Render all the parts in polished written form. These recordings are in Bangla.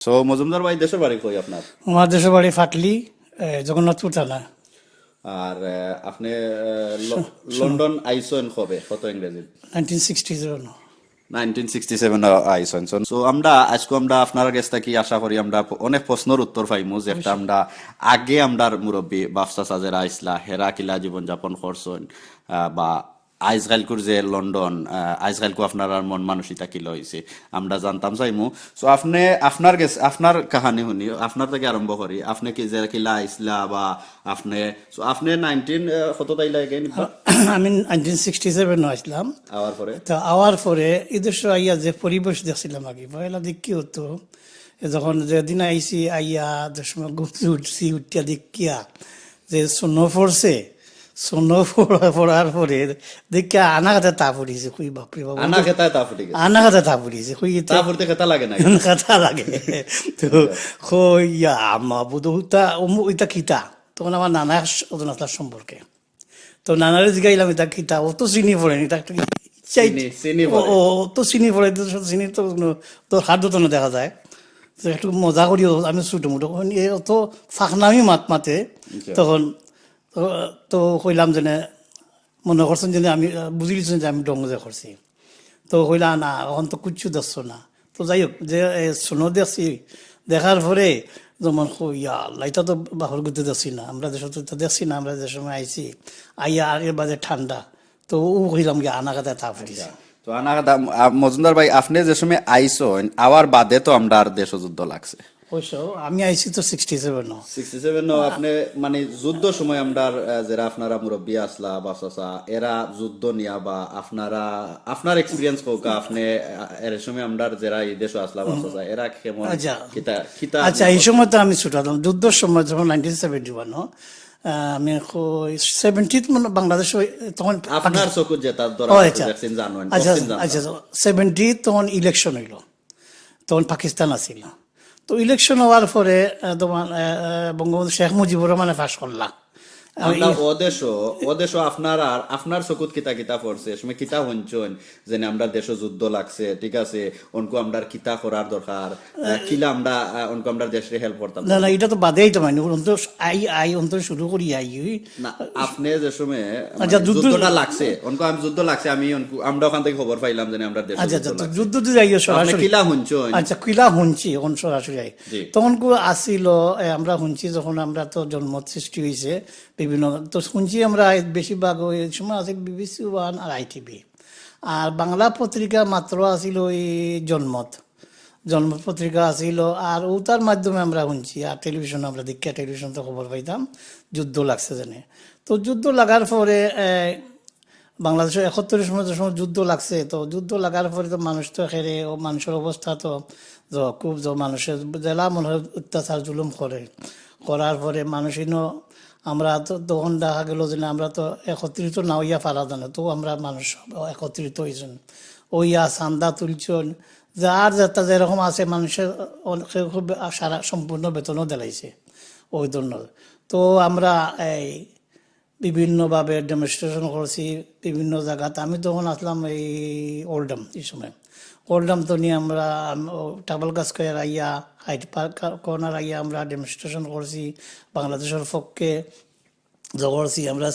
সো মজুমদার ভাই দেশের বাড়ি কই আপনার? আমার দেশের বাড়ি ফাটলি, জগন্নাথপুর থানা। আর আপনি লন্ডন আইসন কবে, কত ইংরেজি? 1960 1967 আইসন। সো আমরা আজকে আপনার কাছ থেকে আশা করি আমরা অনেক প্রশ্নের উত্তর পাইমু, যেটা আমরা আগে আমরার মুরব্বী বাফসা সাজেরা আইসলা হেরা কিলা জীবন যাপন করছেন, বা আজকালকুর যে লন্ডন, আজকালকু আপনার আর মন মানসিকতা কি লইছে আমরা জানতাম চাইমু। সো আপনি আপনার কাহানি শুনি আপনার থেকে আরম্ভ করি। আপনি কি যে কিলা আইসলা বা আপনি 19 কত তাইলা again? আমি 1967 আসলাম। আওয়ার পরে তো আওয়ার পরে এদেশে আইয়া যে পরিবেশ দেখছিলাম আগে পয়লা দিক কি হতো, যখন যেদিন আইসি আইয়া যে সময় গুপি উঠছি উঠিয়া দেখিয়া যে সোনো পড়ছে, সোনো পড়ার পরে দেখিয়া আনা কাতে তা পড়িছে, খুই বাপরে বাবা আনা খেতায় তা ফুটে গেছে। আনা কাতে তা পড়িছে, খুই তা ফুটতে খেতা লাগে না? কথা লাগে। তো কইয়া আমা বুধুতা ইতা খিতা, তখন আমার নানা ওজন আসলার সম্পর্কে। তো নানারে জিগাইলাম এটা খিতা, ও তো চিনি পড়েনি, তাকে চিনি পড়ে। ও তো চিনি পড়ে, চিনি তো তোর হাত দুটো দেখা যায়। তো একটু মজা করিও আমি ছোটো মুটো তো ফাঁকনামি মাত মাতে। তখন তো কইলাম যে মনে করছেন যে আমি বুঝি দিচ্ছেন যে আমি ডঙ্গজা করছি। তো কইলা না এখন তো কুচ্ছু দেখছো না। তো যাই হোক, যে শোনো দেখছি, দেখার পরে যেমন ইয়া লাইটা তো বাহর গুতে দেখছি না, আমরা দেশ তো দেখছি না, আমরা যে সময় আইছি আইয়া আর এর বাজে ঠান্ডা। তো ও কইলাম গিয়ে আনাগাতে তা ফুটিছে। তো আনা মজুমদার ভাই আপনি যে সময় আইসন আওয়ার বাদে তো আমরা আর দেশ যুদ্ধ লাগছে। অবশ্য আমি আইছি তো 67। 67 আপনি মানে যুদ্ধ সময় আমরা যারা আপনারা মুরব্বী আসলা বা চাচা এরা যুদ্ধ নিয়া বা আপনার এক্সপিরিয়েন্স হোক, আপনি এর সময় আমরা যারা এই দেশ আসলা বা চাচা এরা কেমন আচ্ছা কিতা কিতা আচ্ছা, এই সময় তো আমি ছুটালাম যুদ্ধের সময়, যখন 1971 আমি 70 বাংলাদেশ তখন আপনার চকুত যেটা ধরা আচ্ছা দেখছেন জানেন আচ্ছা আচ্ছা 70 তখন ইলেকশন হইল, তখন পাকিস্তান আছিল। তো ইলেকশন হওয়ার পরে তোমার বঙ্গবন্ধু শেখ মুজিবুর রহমানে ফাঁস করলাম। আমরা ওদেশ আপনার চকুত কিতা কিতা পড়ছে সময় কিতা হঞ্চন যে আমরা দেশ যুদ্ধ লাগছে, ঠিক আছে, অনকু আমরা কিতা করার দরকার, কিলা আমরা অনকু আমরা দেশে হেল্প করতাম না না, এটা তো বাদেই তো মানে অন্তর অন্তর শুরু করি না। আপনি যে সময় আচ্ছা, যুদ্ধটা লাগছে অনকু আমি যুদ্ধ লাগছে আমি আমরা ওখান থেকে খবর পাইলাম যে আমরা দেশ আচ্ছা আচ্ছা, যুদ্ধ তো যাই সরাসরি কিলা হঞ্চন। আচ্ছা, কিলা শুনছি এখন সরাসরি তখন আসিল। আমরা শুনছি যখন আমরা তো জন্ম সৃষ্টি হয়েছে বিভিন্ন, তো শুনছি আমরা বেশিরভাগ ওই সময় আছিল BBC ওয়ান আর ITV, আর বাংলা পত্রিকা মাত্র আসিল ওই জন্মত পত্রিকা আসিল, আর ওটার মাধ্যমে আমরা শুনছি। আর টেলিভিশন আমরা দীক্ষা টেলিভিশন তো খবর পাইতাম যুদ্ধ লাগছে জানে। তো যুদ্ধ লাগার পরে বাংলাদেশের 71 সময় যে সময় যুদ্ধ লাগছে, তো যুদ্ধ লাগার পরে তো মানুষ তো হেরে, ও মানুষের অবস্থা তো খুব মানুষের জেলা মনে হয় অত্যাচার জুলুম করার পরে মানুষিনও আমরা তো তখন দেখা গেল যে আমরা তো একত্রিত না হইয়া পারা জানে, তো আমরা মানুষ একত্রিত হয়েছেন, ওইয়া চান্দা তুলছেন, যার যাতা যেরকম আছে মানুষের খুব সারা সম্পূর্ণ বেতনও দিলাইছে ওই জন্য। তো আমরা এই বিভিন্নভাবে ডেমনস্ট্রেশন করছি বিভিন্ন জায়গাতে। আমি তখন আসলাম এই ওল্ডাম, এই সময় ওল্ডাম তো নিয়ে আমরা টাবল গাছ কয়ার আইয়া হাইট পার্ক কর্নার আইয়া আমরা ডেমনস্ট্রেশন করছি বাংলাদেশের পক্ষে করছি। আমরা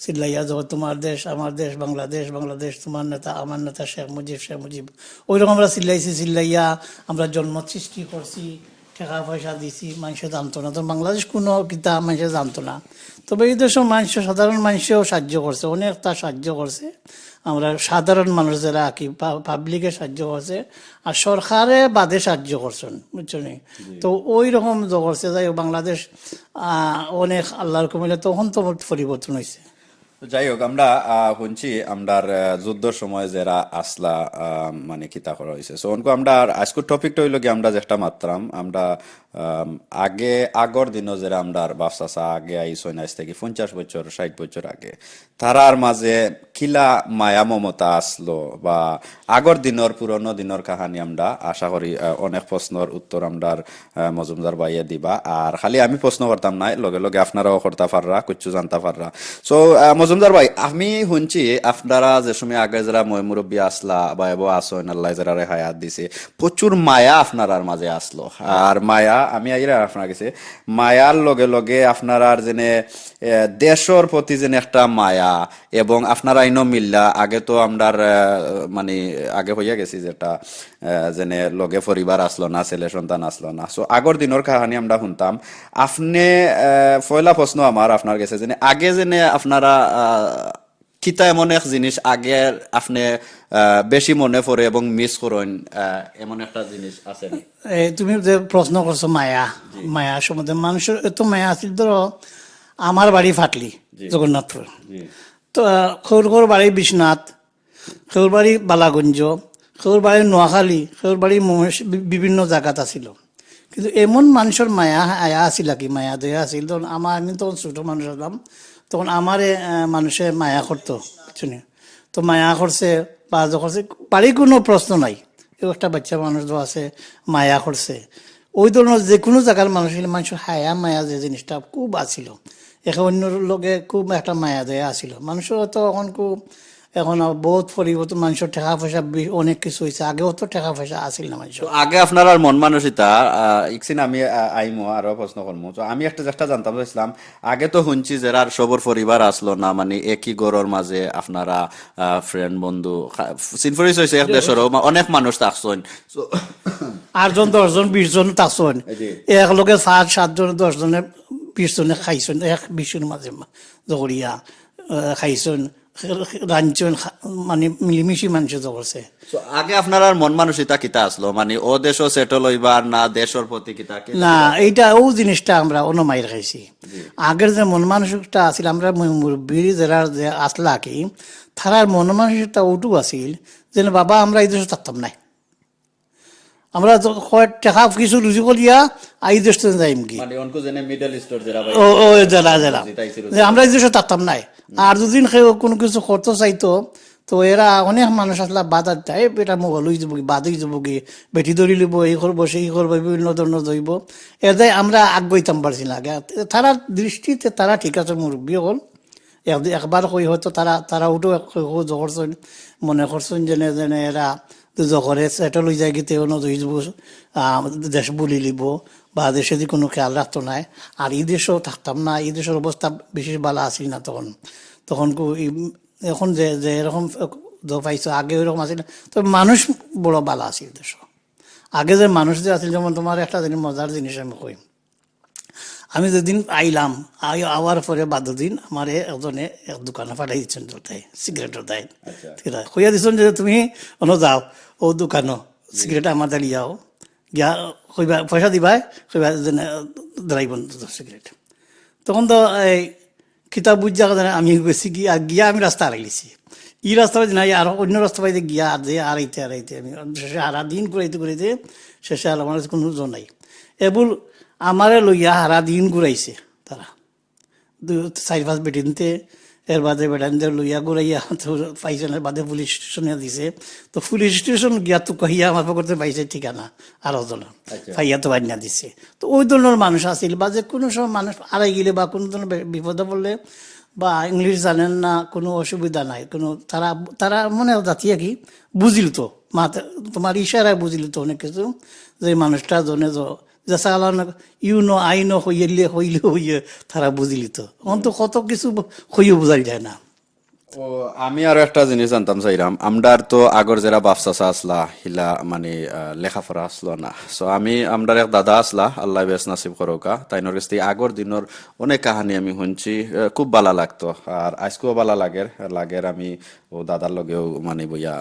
চিল্লাইয়া যখন তোমার দেশ আমার দেশ বাংলাদেশ, বাংলাদেশ তোমার নেতা আমার নেতা শেখ মুজিব ওইরকম আমরা চিল্লাইয়া আমরা জন্ম সৃষ্টি করছি, টাকা পয়সা দিছি, মানুষে জানতো না। তো বাংলাদেশ কোনো কিতা মানুষে জানতো না, তবে এই দেশের মানুষ সাধারণ মানুষেও সাহায্য করছে, অনেকটা সাহায্য করছে। আমরা সাধারণ মানুষ যারা কি পাবলিকে সাহায্য করছে, আর সরকারে বাদে সাহায্য করছেন, বুঝছেন। তো ওই রকম করছে। যাই হোক, বাংলাদেশ অনেক আল্লাহর কমিলে তখন তো পরিবর্তন হয়েছে। যাই হোক, আমরা শুনছি আমরার যুদ্ধর সময় যারা আসলা মানে কিতা করা হয়েছে। সো অনকো আমরা আজকের টপিকটা হইল কি আমরা যেটা মাত্রাম আমরা আগর দিনও যারা আমরা বাপসা আগে আইসন আজ থেকে 50 বছর 60 বছর আগে তারার মাঝে কিলা মায়া মমতা আসলো বা আগর দিনের পুরনো দিনের কাহানি আমরা আশা করি অনেক প্রশ্নের উত্তর আমরা মজুমদার ভাইয়ে দিবা। আর খালি আমি প্রশ্ন করতাম না, লগে লগে আপনারাও করতে পাররা, কিছু জানতে পাররা। সো মজুমদার ভাই, আমি শুনছি আপনারা যে সময় আগে যারা মই মুরব্বী আসলা বা এব আসন আল্লাহ যারা হায়াত দিছে, প্রচুর মায়া আপনার মাঝে আসলো। আর মায়া আমি আইরা আপনার কাছে মায়ার লগে লগে আপনার যেনে দেশর প্রতি যেন একটা মায়া, এবং আপনারা আইনো মিল্লা আগে তো আমরার মানে আগে হইয়া গেছি যেটা যেনে লগে পরিবার আসলো না, ছেলে সন্তান আসলো না। সো আগর দিনের কাহানি আমরা শুনতাম। আপনি পয়লা প্রশ্ন আমার আপনার কাছে যেনে আগে যেনে আপনারা কিতা এমন এক জিনিস আগে আপনি বেশি মনে পড়ে এবং মিস করেন, এমন একটা জিনিস আছে নি? তুমি যে প্রশ্ন করছো মায়া, মায়া সম্বন্ধে মানুষের এত মায়া আছিল। ধরো আমার বাড়ি ফাটলি জগন্নাথপুর, তো খৌর বাড়ি বিশ্বনাথ, খৌর বাড়ি বালাগঞ্জ, খৌর বাড়ি নোয়াখালী, খৌর বাড়ি বিভিন্ন জায়গাত আছিল। কিন্তু এমন মানুষের মায়া আয়া আছিল কি মায়া দয়া আছিল। তখন আমি তখন ছোট মানুষ হলাম, তখন আমারে মানুষে মায়া করতো শুনি। তো মায়া করছে বা করছে বাড়ি কোনো প্রশ্ন নাই, একটা বাচ্চা মানুষ তো আছে মায়া করছে। ওই ধরনের যে কোনো জায়গার মানুষের হায়া মায়া যে জিনিসটা খুব আছিল, এখন অন্যর লগে খুব একটা মায়া দেয়া আছিল মানুষের। তো এখন বহুত পরিবর্তন, মানুষের টাকা পয়সা অনেক কিছু হয়েছে, আগেও তো টাকা পয়সা আসিল না মানুষের। আগে আপনার আর মন মানসিকতা ইকছিন আমি আইমো আরো প্রশ্ন করবো। তো আমি একটা যেটা জানতাম চাইছিলাম, আগে তো শুনছি যে আর সবর পরিবার আসলো না, মানে একই গড়ের মাঝে আপনারা ফ্রেন্ড বন্ধু সিনফরিস হয়েছে এক দেশের অনেক মানুষ থাকছেন। 8জন 10জন 20জন থাকছেন একলগে, 5-7জন 10জনে 20জনে খাইছেন, এক 20জনের মাঝে জগরিয়া খাইছেন রাঞ্চন, মানে মিলিমিশি মানুষ করছে। আগে আপনার আর মন মানসিকতা কিতা আসলো, মানে ও দেশও সেটেল হইবার না দেশের প্রতি কিতা? না, এইটা ও জিনিসটা আমরা অনমাইর খাইছি। আগের যে মন মানসিকতা আছিল, আমরা মুরব্বী যারা যে আসলা কি তারার মন মানসিকতা ওটু আছিল যেন বাবা আমরা এই দেশে থাকতাম নাই, আমরা টাকা কিছু রুজি করিয়া এই দেশে যাইম কি, আমরা এই দেশে থাকতাম নাই। আর দুদিন কোনো কিছু করতে চাইতো তো এরা অনেক মানুষ আসলে বাধা দেয়, এটা মোবাইল হয়ে যাবো কি, বাদ হয়ে যাবো কি, বেটি ধরি লিব, এই করবো সেই করবো, বিভিন্ন ধরনের ধরব। এদের আমরা আগাইতাম পারছি না। তারা দৃষ্টিতে তারা ঠিক আছে মুরব্বী হল, একবার কই হয়তো তারা উঠো করছেন, মনে করছেন যেনে যেনে এরা জগরে সেটেল হয়ে যায় গিয়ে নদী দেশ বলি লিব বা দেশে যদি কোনো খেয়াল রাখতো নাই। আর এই দেশেও থাকতাম না, এই দেশের অবস্থা বিশেষ ভালো আসিল না তখন। তখন এখন যে এরকম পাইছো আগে ওইরকম আসিল না, তবে মানুষ বড় ভালো আসিল দেশ। আগে যে মানুষ যে আসিল, যেমন তোমার একটা জিনিস মজার জিনিস আমি কই, আমি যেদিন আইলাম আওয়ার পরে দিন আমার একজনে এক দোকানে পাঠাই দিচ্ছেন তাই সিগারেটের দায়, ঠিক আছে কইয়া দিচ্ছেন যে তুমি অন্য যাও ও দোকানও সিগারেট আমার দাঁড়ি যাও গিয়া কইবা পয়সা দিবা, কইবা যেনে দাঁড়াইব সিগারেট। তখন তো এই কিতাব বুঝা আমি গেছি গিয়া আমি রাস্তা হারাইছি। ই রাস্তা পাইতে না আর অন্য রাস্তা পাইতে গিয়া আর যে আড়াইতে আমি শেষে হারা দিন ঘুরাইতে শেষে আর আমার কোনো জন নাই। এবুল আমারে লইয়া হারা দিন ঘুরাইছে তারা 4-5 বেটি দিতে, এর বাদে বেটানদের লইয়া ঘুরাইয়া তো পাইছে না, বাদে পুলিশ স্টেশনে দিছে। তো পুলিশ স্টেশন গিয়া তো কহিয়া আমার করতে পাইছে ঠিকানা আরো জন পাইয়া তো বান্যা দিছে। তো ওই ধরনের মানুষ আসিল, বা যে কোনো সময় মানুষ আড়াই গেলে বা কোনো ধরনের বিপদে পড়লে বা ইংলিশ জানেন না, কোনো অসুবিধা নাই, কোনো তারা মনে জাতীয় কি বুঝিল তো তোমার ইশারায় বুঝিল তো অনেক কিছু, যে মানুষটা জনে যে চালান ইউনো আইনো হইলে হইয়ে তারা বুঝিলি তো অন্ত কত কিছু হইও বুঝাই যায় না। ও আমি আরো একটা জিনিস জানতাম চাইলাম, আমরার তো আগর যারা বাপসাসা আসলা হিলা মানে লেখাপড়া আসলো না। সো আমরার এক দাদা আসলা, আল্লাহ বেশ নাসিব করোকা, তাইনোর কাছ থেকে আগর দিনের অনেক কাহানি আমি শুনছি, খুব ভালো লাগতো। আর আজকেও ভালো লাগের আমি ও দাদার লগেও মানে বইয়া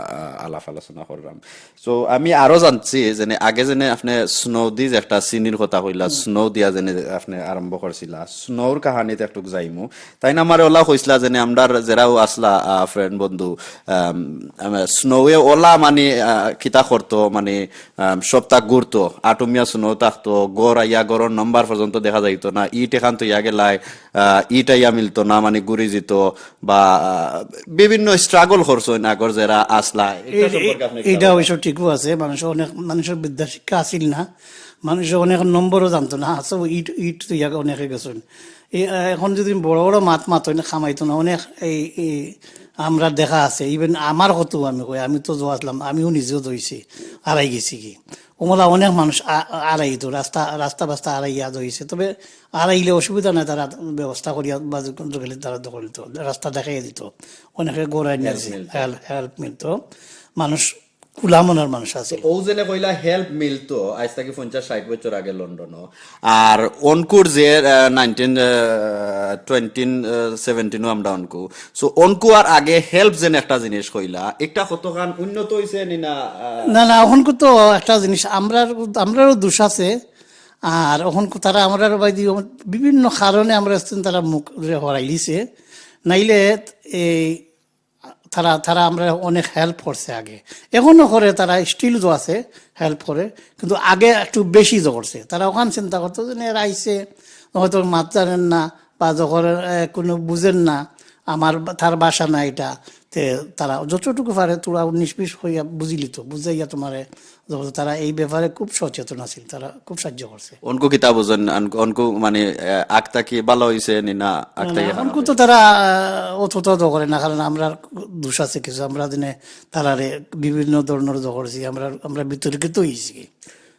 আলাপ আলোচনা করলাম। সো আমি আরো জানছি যে আগে যেনে আপনি স্নো দি যে একটা সিনির কথা কইলা, স্নো দিয়া যেনে আপনি আরম্ভ করছিলা, স্নোর কাহানিতে একটু যাইমু। তাই না আমার ওলা কইসলা যেনে আমরার যারাও আসলা ফ্রেন্ড বন্ধু স্নোয়ে ওলা মানে কিতা করতো, মানে সপ্তাহ ঘুরতো, আটমিয়া স্নো থাকতো, গড় আইয়া গড়ের নম্বর পর্যন্ত দেখা যাইতো না, ইট এখান তো ইয়া গেলাই ইট আইয়া মিলতো না, মানে ঘুরি যেত বা বিভিন্ন স্ট্রাগল করছো আগর যারা আসলা। এটা অবশ্য ঠিকও আছে, মানুষের অনেক মানুষের বিদ্যা শিক্ষা আসিল না, মানুষ অনেক নম্বরও জানতো না, আচ্ছা ইট ইট তো ইয়াকে অনেকে গেছেন। এখন যদি বড় বড় মাত মাত হয় না, খামাইতো না অনেক। এই আমরা দেখা আছে, ইভেন আমার কত আমি কই, আমি তো আসলাম, আমিও নিজেও ধরছি, আড়াই গেছি কি ওমলা অনেক মানুষ আড়াইতো, রাস্তা রাস্তা বাস্তা আড়াইয়া ধরেছে। তবে আড়াইলে অসুবিধা নাই, তারা ব্যবস্থা করিয়া বা গেলে তারা দখল দিত, রাস্তা দেখাইয়া দিত, অনেকে গড়াই নিয়েছে, হেল্প মিলত, মানুষ খোলা মনের মানুষ আছে। ও যেনে কইলা হেল্প মিলতো আজ থেকে 50-60 বছর আগে লন্ডন, আর অনকুর যে 1917 আমরা অনকু, সো অনকু আর আগে হেল্প যেন একটা জিনিস কইলা, একটা কতখান উন্নত হইছে নি না? না না, এখন তো একটা জিনিস আমরারও দোষ আছে। আর এখন তারা আমরা বাইদি বিভিন্ন কারণে আমরা তারা মুখ হরাই দিছে, নাইলে এই তারা তারা আমরা অনেক হেল্প করছে আগে, এখনো করে, তারা স্টিল তো আছে হেল্প করে, কিন্তু আগে একটু বেশি তো করছে। তারা ওখান চিন্তা করতো যে এরা আইসে হয়তো মাত জানেন না, বা যখন কোনো বুঝেন না, আমার তার বাসা না এটা, তে তারা যতটুকু পারে তোরা 19-20 হইয়া বুঝিলি তো বুঝাইয়া তোমারে, তারা এই ব্যাপারে খুব সচেতন আছে, তারা খুব সাহায্য করছে। অনকু কিতা বুঝেন, অনকু মানে আগতা কি ভালো হইছে নি না আগতা কি খারাপ এখন তো তারা অতটা তো করে না, কারণ আমরা দোষ আছে কিছু, আমরা দিনে তারারে বিভিন্ন ধরনের করছি, আমরা আমরা বিতর্কিত হয়েছি।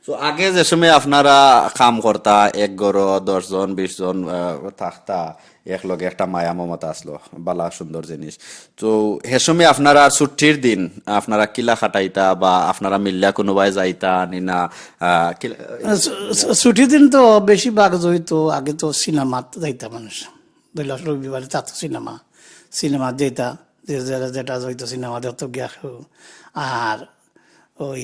তো আগে যে সময় আপনারা কাম করতা, এক গড় 10 জন 20 জন থাকতা, একলগে একটা মায়া মমতা আসলো, বালা সুন্দর জিনিস। তো সে সময় আপনারা ছুটির দিন আপনারা কিলা খাটাইতা, বা আপনারা মিল্লা কোনোবাই যাইতা নি না? ছুটির দিন তো বেশিরভাগ জড়িত, আগে তো সিনেমাত যাইতা মানুষ, ধরল রবিবারে তা তো সিনেমা যেটা, যেটা জড়িত সিনেমা দেখতো গিয়া খেউ। আর ওই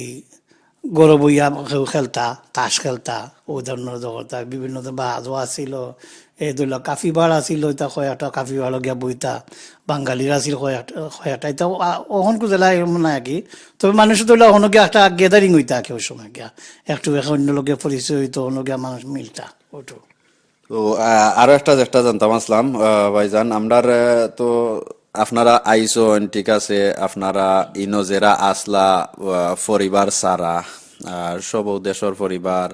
গরু বইয়া কেউ খেলতা, তাস খেলতা, ওই ধরনের জগতা বিভিন্ন বাজও আছিল। এই ধরল কাফি বার আছিল, এটা কয়েকটা কাফি বার গিয়া বইতা, বাঙালির আছিল কয়েকটা, এটা অহনকু জেলা এরকম নাই কি। তবে মানুষ ধরল অনকে একটা গ্যাদারিং হইতা কি ওই সময় গিয়া, একটু অন্য লোকে পরিচয় হইতো, অন্য গিয়া মানুষ মিলতা ওইটু। তো আরো একটা যেটা জানতাম আসলাম ভাইজান, আমরার তো আপনারা আইসন ঠিক আছে, আপনারা ইনো জেরা আসলা পরিবার সারা, সব দেশের পরিবার,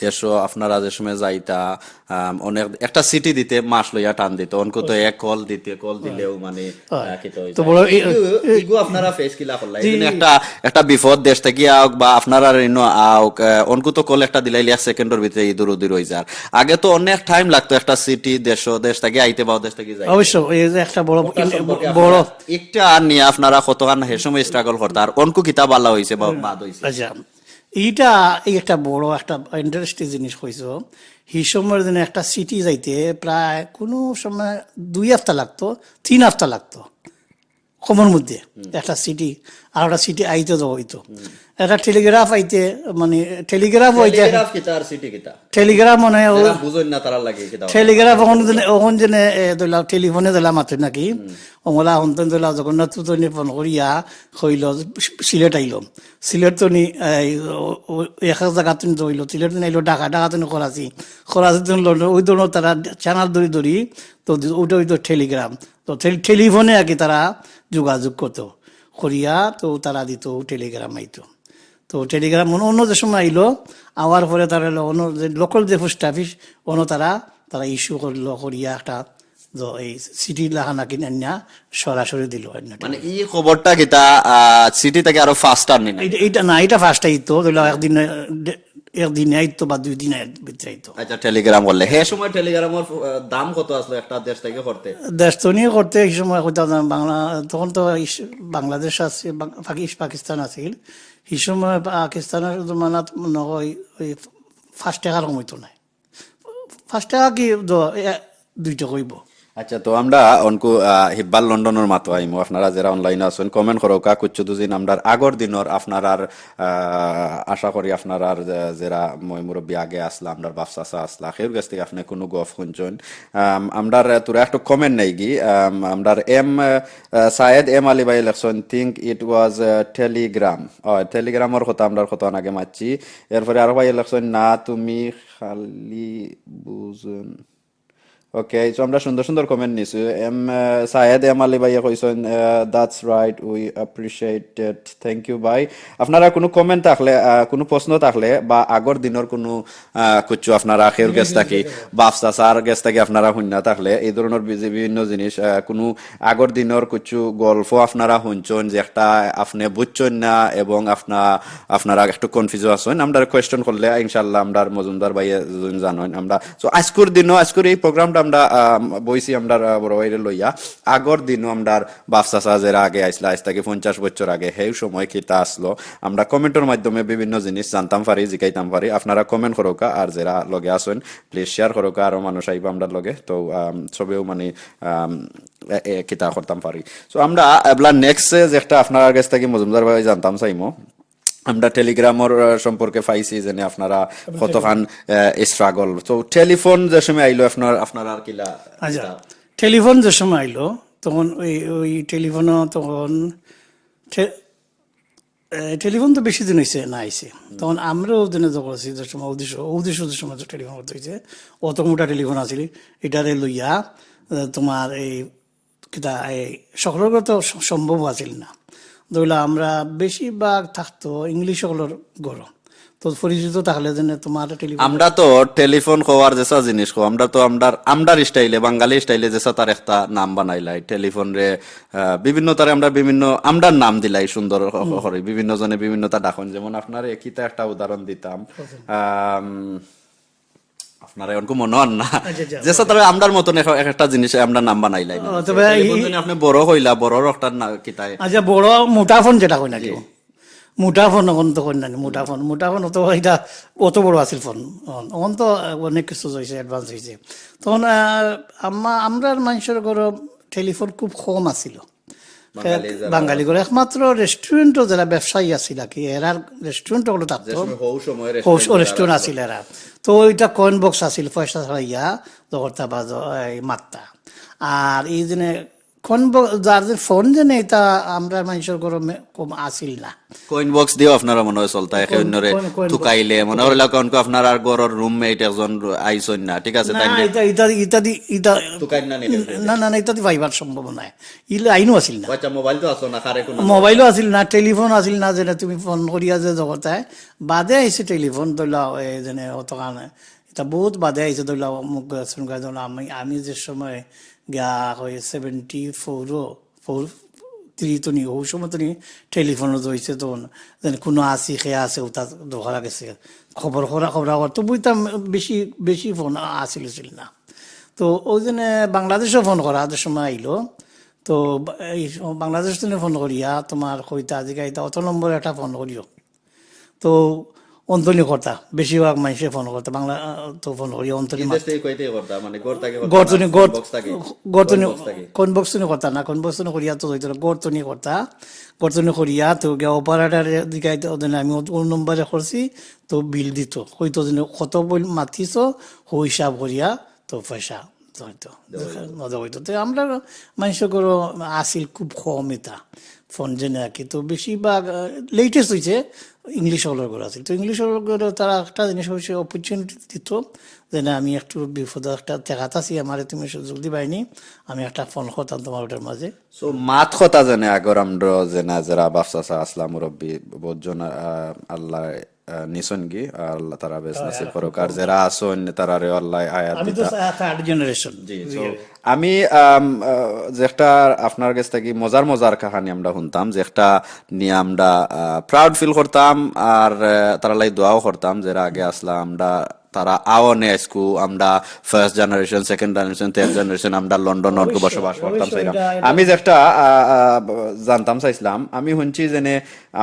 দেশও আপনারা যে সময় যাইতা, অনেক একটা সিটি দিতে মাস লইয়া টান দিত, অনকো তো এক কল দিতে, কল দিলেও মানে তো বড় ইগো আপনারা ফেস কিলা করলা, এই একটা একটা বিপদ দেশ থেকে আওক বা আপনারা ইনো আওক, অনকু তো কল একটা দিলাইলে 1 সেকেন্ডের ভিতরে ইদুর উদির হয়ে যার। আগে তো অনেক টাইম লাগতো একটা সিটি দেশ থেকে আইতে বা দেশ থেকে যাই। অবশ্য এই যে একটা বড় বড় একটা নিয়ে আপনারা কতখান হে সময় স্ট্রাগল করতা, আর অনকু কিতাব আল্লাহ হইছে বা বাদ হইছে? আচ্ছা, এইটা এই একটা বড় একটা ইন্টারেস্টিং জিনিস কইছো। সেই সময়ের দিনে একটা সিটি যাইতে প্রায় কোনো সময় 2 হপ্তাহ লাগতো, 3 হপ্তাহ লাগতো কমর মধ্যে, একটা সিটি আর একটা সিটি আইতে তো হইতো। একটা টেলিগ্রাফ আইতে, মানে টেলিগ্রাফ হইতে, টেলিগ্রাফ কিতা আর সিটি কিতা টেলিগ্রাফ মনে হয় যারা বুঝুন না তারা লাগে কিতা টেলিগ্রাফ ওখন যেনে ধরলাম টেলিফোনে ধরলাম মাতে নাকি, ওমলা হন্তন ধরলাম জগন্নাথ তনি ফোন করিয়া হইল সিলেট আইল, সিলেট তনি এক জায়গা তুমি ধরিল, সিলেট তুমি আইলো ঢাকা, ঢাকা তুমি করাচি, করাচি তুমি লন্ডন, ওই ধরনের তারা চ্যানেল ধরি ধরি, তো ওইটা হইতো টেলিগ্রাম। তো টেলিফোনে আর কি তারা যোগাযোগ করতো করিয়া, তো তারা দিত টেলিগ্রাম আইতো। তো টেলিগ্রাম অন্য যে সময় আইলো, আওয়ার পরে তারা অন্য যে লোকাল যে পোস্ট অফিস, অন্য তারা তারা ইস্যু করলো, করিয়া একটা এই সিটি লাখানা কিনে আনিয়া সরাসরি দিল। মানে এই খবরটা কিতা সিটি থেকে আরো ফাস্টার নি? এইটা না, এটা ফার্স্ট আইতো, ধরলো একদিনে আইতো বা 2 দিনের ভিতরে আইতো। আচ্ছা, টেলিগ্রাম বললে হে সময় টেলিগ্রামের দাম কত আসলো একটা দেশ থেকে করতে? দেশ তো নিয়ে করতে এই সময় হইতাম বাংলা, তখন তো বাংলাদেশ আছে, পাকিস্তান আছিল, সেই সময় পাকিস্তানের জমানাত মনে হয় ওই 5 টাকার কমইতো নাই, 5 টাকা কি 2 টাকা হইব। আচ্ছা, তো আমরা অনকু হিব্বাল লন্ডনের মাতো আইমু, আপনারা যারা অনলাইনে আছেন কমেন্ট করো কা কুচ্ছু দুজিন আমরার আগর দিনর আপনারার আশা করি আপনারার যারা মই মুরব্বী আগে আসলা, আমরার বাপসাসা আসলা, সের কাছ থেকে আপনি কোনো গফ শুনছেন, আমরার তোরা একটু কমেন্ট নাই গি, আমরার সায়েদ আলী ভাই লেখছেন থিঙ্ক ইট ওয়াজ টেলিগ্রাম, টেলিগ্রামের কথা আমরার কথা আগে মারছি। এরপরে আরো ভাই লেখছেন না তুমি খালি বুঝুন, ওকে, সো আমরা সুন্দর সুন্দর কমেন্ট নিছো। সায়েদ আলী ভাইয়া কইছেন that's right, we appreciate it, thank you ভাই। আপনারা কোনো কমেন্ট থাকলে, কোনো প্রশ্ন থাকলে বা আগর দিনের কোনো কিছু আপনারা খের গেছ থাকি বাফসা সার গেছ থাকি আপনারা শুননা থাকলে এই ধরনের বিভিন্ন জিনিস, কোনো আগর দিনের কিছু গল্প আপনারা শুনছেন যে একটা আপনি বুঝছেন না এবং আপনারা একটু কনফিউজ আছেন, আমরা কোয়েশ্চেন করলে ইনশাল্লাহ আমরা মজুমদার ভাইয়া জানেন আমরা। সো আজকের দিনও আজকের এই প্রোগ্রামটা আমরা বইছি আমরা বড় ভাইরে লইয়া আগর দিনও আমরা বাফসা সাজের আগে আইসলা, আজ থেকে 50 বছর আগে সেই সময় কিতা আসলো আমরা কমেন্টের মাধ্যমে বিভিন্ন জিনিস জানতাম পারি, জিকাইতাম পারি। আপনারা কমেন্ট করোকা আর যারা লগে আসেন প্লিজ শেয়ার করোকা, আরো মানুষ আইবা আমরা লগে, তো সবেও মানে কিতা করতাম পারি। সো আমরা এবলা নেক্সট যেটা আপনার কাছ থেকে মজুমদার ভাই জানতাম চাইমো, আমরা টেলিগ্রামের সম্পর্কে পাইছি যেন আপনারা কতখান স্ট্রাগল। তো টেলিফোন যে সময় আইলো আপনার আর কিলা? আচ্ছা, টেলিফোন যে সময় আইলো তখন ওই টেলিফোনও তখন টেলিফোন তো বেশি দিন হয়েছে না আইসে, তখন আমরাও দিনে যখন আছি যে সময় উদ্দেশ্য সময় টেলিফোন করতে হয়েছে, অত মোটা টেলিফোন আছিল, এটারে লইয়া তোমার এই কিতা এই সকলের তো সম্ভব আছিল না। ধরলা আমরা বেশিরভাগ থাকতো ইংলিশ সকলের গরম, তো পরিচিত থাকলে যেন তোমার টেলিফোন আমরা তো টেলিফোন হওয়ার যেসা জিনিস আমরা তো আমরার স্টাইলে বাঙালি স্টাইলে যেসা তার একটা নাম বানাইলাই টেলিফোন রে, বিভিন্ন তারে আমরা বিভিন্ন আমরার নাম দিলাই সুন্দর করে, বিভিন্ন জনে বিভিন্নতা ডাকুন। যেমন আপনার একিতা একটা উদাহরণ দিতাম, আপনারা এরকম মনে হন না যেসা তারা আমরার মতন একটা জিনিস আমরা নাম বানাইলাই। তবে আপনি বড় হইলা বড়র একটা কিতায় আচ্ছা বড় মোটা ফোন যেটা কই না কেউ মোটা ফোন এখন তো কই না, মোটা ফোন তো এটা অত বড় আছিল ফোন, এখন তো অনেক কিছু হয়েছে, অ্যাডভান্স হয়েছে। তখন আমরার মানুষের ঘর টেলিফোন খুব কম আছিল বাঙালি করে, একমাত্র রেস্টুরেন্টও যারা ব্যবসায়ী আছিল কি এরা রেস্টুরেন্ট গুলো থাকতো, রেস্টুরেন্ট আছিল এরা, তো ওইটা কয়েন বক্স আছিল পয়সা ছাড়াইয়া জগরতা বা মাত্তা। আর এই জন্য যার যে ফোন যেন এটা আমরা মানুষের গরমে কম আসিল না। কয়েন বক্স দিও আপনারা মনে হয় চলতা একে অন্যরে টুকাইলে মনে হইলা কোন আপনার আর গরর রুমমেট একজন আইছন না, ঠিক আছে তাই না না না ইত্যাদি পাইবার সম্ভব নাই, ইলে আইনও আসিল না। আচ্ছা, মোবাইল তো আসো না, খারে কোনো মোবাইলও আসিল না, টেলিফোন আসিল না, যেন তুমি ফোন করিয়া যে জগতায় বাদে আইছে টেলিফোন ধরলা যেন অতখান এটা বহুত বাদে আইছে ধরলা মুখ আমি যে সময় গা হয়ে 74 তো নি ওই সময় তো নি টেলিফোনও হয়েছে, তখন যেন কোনো আসি খেয়ে আছে ওটা ধরা গেছে খবর তো বুঝতাম বেশি ফোন আসিল না। তো ওই জন্য বাংলাদেশও ফোন করা যে সময় আইলো, তো এই বাংলাদেশ থেকে ফোন করিয়া তোমার কইতা আজিকাল অত নম্বর একটা ফোন করিও, তো অন্তনি কর্তা বেশিরভাগ মানুষে ফোন করতে বাংলা, তো ফোন করি অন্তনি কোন বক্স কর্তা না কোন বক্স করিয়া তো গর্তনি কর্তা গর্তনি করিয়া তো অপারেটার দিকে আমি ওর নম্বরে করছি, তো বিল দিত হয়তো কত বই মাতিছ হিসাব করিয়া তো পয়সা হয়তো হইতো। তো আমরা মানুষের করো আসিল খুব কম এটা ফোন জেনে রাখি, তো বেশিরভাগ লেটেস্ট হয়েছে ইংলিশ হলের ঘর আছে, তো ইংলিশ হলের ঘরে তারা একটা জিনিস হচ্ছে অপরচুনিটি দিত যে না আমি একটু বিপদ একটা দেখাত আছি আমার তুমি সুযোগ দিবাইনি, আমি একটা ফোন করতাম তোমার ওটার মাঝে। সো মাত কথা জানে আগর আমরা জেনা যারা বাফসা আসলাম মুরব্বী বহুজন আল্লাহ নিছন গি আল্লাহ তারা বেশ নাসিব করুক, আর যারা আসন তারা রে আল্লাহ আয়াত দিতা। থার্ড জেনারেশন জি, সো আমি যেটা আপনার কাছ থেকে মজার কাহানি আমরা শুনতাম, যেটা নিয়ে আমরা প্রাউড ফিল করতাম আর তারা লাই দোয়াও করতাম যারা আগে আসলাম আমরা তারা আওনে আইসকু আমরা first generation second generation third generation আমরা লন্ডন নর্থ বসবাস করতাম চাইলাম। আমি যেটা জানতাম চাইছিলাম, আমি শুনছি যে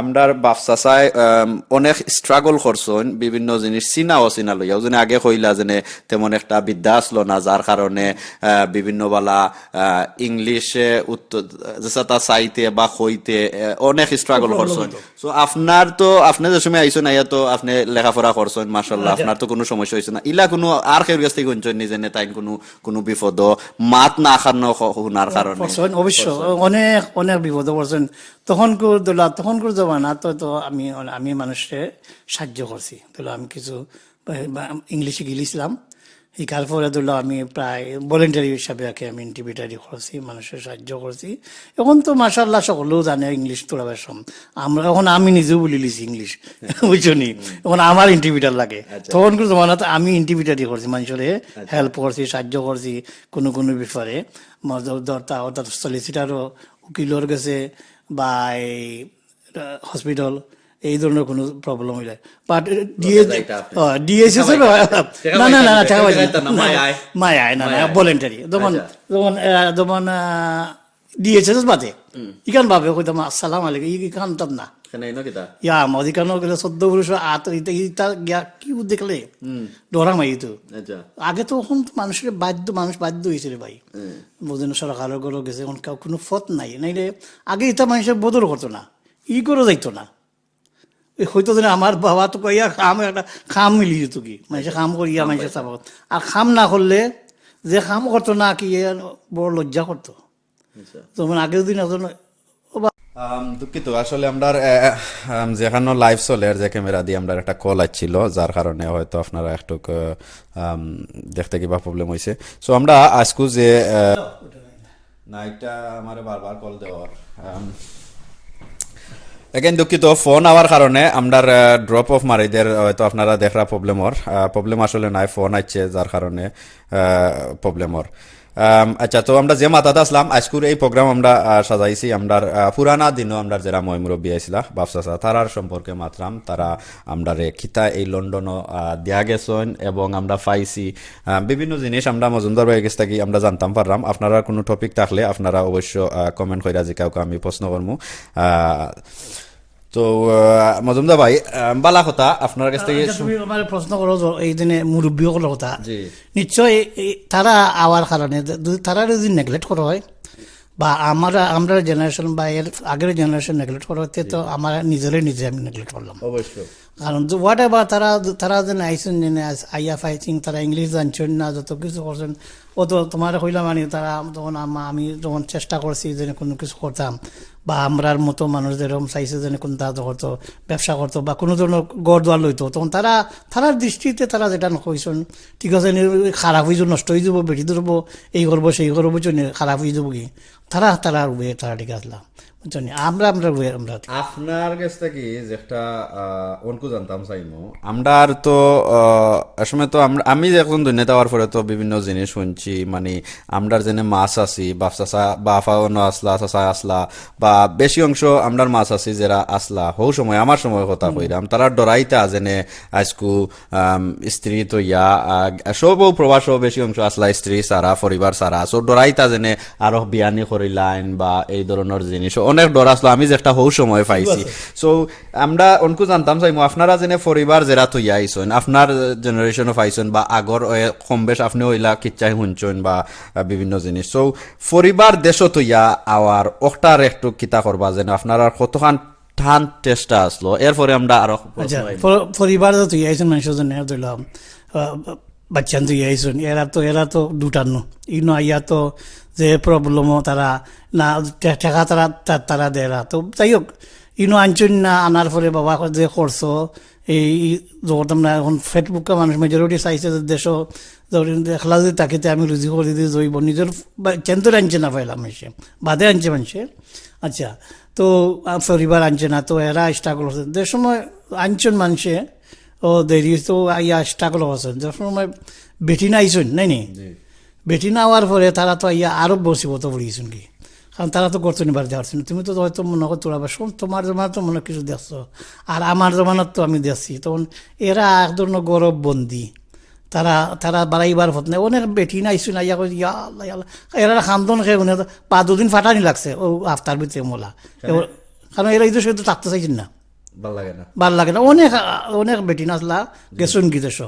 আমরা বাফসা চাই অনেক স্ট্রাগল করছেন বিভিন্ন জিনিস চিনা অচিনা লইয়াও, যেন আগে কইলা যে তেমন একটা বিদ্যা আসলো না যার কারণে বিভিন্ন বালা ইংলিশে উত্তর যেটা চাইতে বা কইতে অনেক স্ট্রাগল করছেন। সো আপনার তো আপনি যে সময় আইসেন আইয়া তো আপনি লেখাপড়া করছেন মাশাআল্লাহ, আপনার তো কোনো সমস্যা হয়েছে না, ইলা কোনো আর কেউ কাছ থেকে শুনছেন নি যে তাই কোনো বিপদ মাত না খানো শুনার কারণে? অবশ্য অনেক বিপদ করছেন তখনকার জমানা তো আমি মানুষকে সাহায্য করছি, আমি কিছু ইংলিশে গিয়েছিলাম, শিকার পরে ধরলো আমি প্রায় ভলেন্টারি হিসাবে আমি ইন্টারভিউটারি করছি, মানুষের সাহায্য করছি। এখন তো মাশাআল্লাহ সকলেও জানে ইংলিশ তোলা বেশম, আমরা এখন আমি নিজেও বলি লিছি ইংলিশ, বুঝছনি। এখন আমার ইন্টারভিউটার লাগে, তখন কোনো জমানাতে আমি ইন্টারভিউটারি করছি, মানুষের হেল্প করছি, সাহায্য করছি কোনো কোনো ব্যাপারে। অর্থাৎ সলিসিটারও উকিলর গেছে বা এই হসপিটাল, এই ধরনের কোনো প্রবলেম হইলে। বাট ডিএসএস না না না টাকা পয়সা মায় আয় না না ভলেন্টারি। যেমন যেমন যেমন ডিএসএস বাদে ইখান ভাবে কইতাম আসসালাম আলাইকুম ইখান তাম না ইয়া মদিকানো গেলে 14 পুরুষ ইটা গিয়া কি দেখলে ডরা মাই তো। আগে তো এখন মানুষের মানুষ বাধ্য হয়েছিল ভাই, বুঝেন সরকারের গরো গেছে, এখন কোনো ফত নাই নাইলে আগে ইটা মানুষের বদল করতো না, ই করে যাইতো না। হয়তো যেন আমার বাবা তো কইয়া খাম একটা খাম মিলি যেত কি মানুষে খাম করিয়া মানুষের চাপ, আর খাম না করলে যে খাম করতো না কি বড় লজ্জা করতো। যেমন আগের দিন একজন দুঃখিত, আসলে আমরা যেখানে লাইভ চলে যে ক্যামেরা দিয়ে আমরা একটা কল আসছিল, যার কারণে হয়তো আপনারা একটু দেখতে কিবা প্রবলেম হয়েছে। সো আমরা আজকু যে না এটা আমার বারবার কল দেওয়ার এগেন দুঃখিত, ফোন আওয়ার কারণে আমরার ড্রপ অফ মারিদের হয়তো আপনারা দেখরা প্রবলেম আসলে নাই, ফোন আসছে যার কারণে প্রবলেমর। আচ্ছা, তো আমরা যে মাথাতে আসলাম আজকুর এই প্রোগ্রাম আমরা সাজাইছি আমরা পুরানা দিনও আমরা যারা মই মুরব্বী আইছিলা বাপসাসা তারার সম্পর্কে মাত্রাম, তারা আমরা খিতা এই লন্ডনও দিয়া গেছেন এবং আমরা পাইছি বিভিন্ন জিনিস আমরা মজুমদার ভাইয়ের কাছ থেকে আমরা জানতাম পারলাম। আপনারা কোনো টপিক থাকলে আপনারা অবশ্য কমেন্ট কইরা জিকাউকে আমি প্রশ্ন করবো। তো মজুমদার ভাই বালা কথা আপনার কাছ থেকে তুমি আমার প্রশ্ন করো এই দিনে মুরব্বী সকলের কথা, নিশ্চয় তারা আওয়ার কারণে তারা যদি নেগলেক্ট করা হয় বা আমরা জেনারেশন বা এর আগের জেনারেশন নেগলেক্ট করা হতে, তো আমার নিজে আমি নেগলেক্ট করলাম অবশ্যই। কারণ হোয়াট এভার তারা যেন আইসেন আইয়া ফাইটিং, তারা ইংলিশ জানছেন না, যত কিছু করছেন ও তো তোমার হইলাম মানে তারা তখন আমি যখন চেষ্টা করছি যে কোনো কিছু করতাম বা আমরার মতো মানুষ যেরকম চাইছে যেন কোন তারা করতো ব্যবসা করতো বা কোনো ধরনের গড় দোয়ার লইতো, তখন তারার দৃষ্টিতে তারা যেটা কইছেন ঠিক আছে খারাপ হয়ে যাব, নষ্ট হয়ে যাব, বেটি ধরবো, এই করবো সেই করবো, খারাপ হয়ে যাবো কি তারা উবে তারা ঠিক আসলাম আপনার কাছ থেকে যেটা অনকু জানতাম চাইমো আমরা তো আসলে তো আমি এখন দুনিয়া দেওয়ার পরে তো বিভিন্ন জিনিস শুনছি, মানে আমরার যেন মাছ আছি বাপসা বা আফানো আসলা চাচা আসলা বা বেশি অংশ আমরার মাছ আছি যারা আসলা হৌ সময় আমার সময় কথা কইরাম তারা ডরাইতা যেনে আজকু স্ত্রী তো ইয়া সবও প্রবাস বেশি অংশ আসলা স্ত্রী সারা পরিবার সারা, সো ডরাইতা যেনে আরো বিয়ানি করিলাইন বা এই ধরনের জিনিস অনেক ডর আসলো আমি যেটা হৌ সময় পাইছি। সো আমরা অনকু জানতাম চাইমো আপনারা যেনে পরিবার যেরা তৈয়া আইসেন আপনার জেনারেশনও পাইছেন বা আগর কম বেশ আপনি ওইলা কিচ্ছাই শুনছেন বা বিভিন্ন জিনিস, সো পরিবার দেশও তৈয়া আওয়ার ওটার একটু কিতা করবা যেন আপনারা কতখান টান চেষ্টা আসলো এরপরে আমরা আরো পরিবার তৈয়া আইসেন মানুষের জন্য ধরলাম বাচ্চান তৈয়া আইসেন এরা তো দুটানো ইনো আইয়া তো যে প্রবলেমও তারা না ঠেকা তারা দেরা, তো যাই হোক ইনো আনছেন না আনার পরে বাবা যে করছো এই যখন না এখন ফেসবুকে মানুষ মেজরিটি চাইছে যে দেশও দেখলা যদি তাকে আমি রুজি করে দিয়ে জৈব নিজের চেন্তরে আনছে না পাইলাম মানুষে বাদে আনছে মানুষে। আচ্ছা, তো পরিবার আনছে না, তো এরা স্ট্রাগল হচ্ছে যে সময় আনছেন মানুষে ও দেরি তো ইয়া স্ট্রাগল হচ্ছেন যে সময় বেটি না আইসেন নাই বেটি না হওয়ার পরে তারা তো ইয়া আরো বসিবত পড়িয়েছেন কি, কারণ তারা তো করতে নিবার দেওয়ার ছিল, তুমি তো হয়তো মনে করতে পারবে তোমার জমানাত তো মনে কিছু দেখছো আর আমার জমানাত তো আমি দেখছি, তখন এরা এক ধরনের গৌরব বন্দি তারা বাড়াইবার হত না অনেক বেটি না আইসু না ইয়া ইয়া আল্লাহ আল্লাহ এরা খান্দন খেয়ে উনি 5-2 দিন ফাটানি লাগছে ও আফতার ভিতরে মোলা, কারণ এরা এই দেশে তো থাকতে চাইছেন না, ভাল লাগে না অনেক বেটি নাচলা গেছুন কি দেশ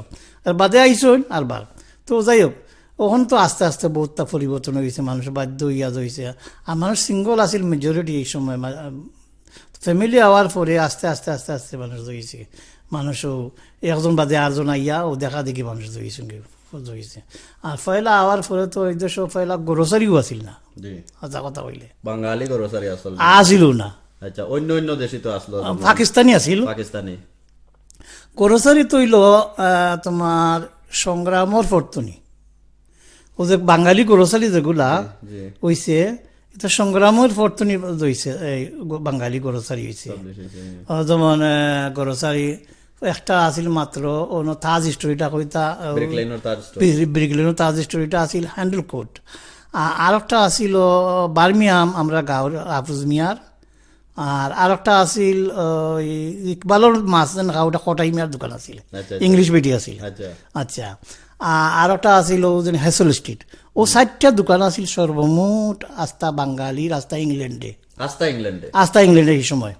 আর বাদে আইসুন আর বার। তো যাই হোক ওখান তো আস্তে আস্তে বহুতটা পরিবর্তন হয়েছে, মানুষ বাধ্য ইয়াদ হয়েছে আর মানুষ সিঙ্গল আসিল মেজরিটি এই সময়, ফ্যামিলি হওয়ার পরে আস্তে আস্তে আস্তে আস্তে মানুষ হয়েছে, মানুষও একজন বাদে আরজন আইয়া ও দেখা দেখি মানুষ হয়েছে। আর পয়লা হওয়ার পরে তো এই দেশ পয়লা গ্রোসারিও আসিল না, আচ্ছা কথা কইলে বাঙালি গ্রোসারি আসিল না, আচ্ছা অন্য দেশে তো আসলো পাকিস্তানি আছিল, গ্রোসারি তৈল তোমার সংগ্রামর ফর্তনি ও যে বাঙালি গ্রোসারি যেগুলা হইছে এটা সংগ্রামের ফর্তনি হইছে এই বাঙালি গ্রোসারি হইছে যেমন গ্রোসারি একটা আছিল মাত্র অন্য তাজ স্টোরিটা কইতা ব্রিকলেনের তাজ স্টোরিটা আছিল হ্যান্ডেল কোট আর একটা আছিল বার্মিয়াম আমরা গাঁওর আফরুজ মিয়ার আর একটা আছিল ইকবালর মাছ ওটা কটাই মিয়ার দোকান আছিল ইংলিশ বেটি আছিল আচ্ছা আর একটা আছিল হেসল স্ট্রিট ও 4টা দোকান আছিল সর্বমোট আস্তা বাঙালির আস্তা ইংল্যান্ডে এই সময়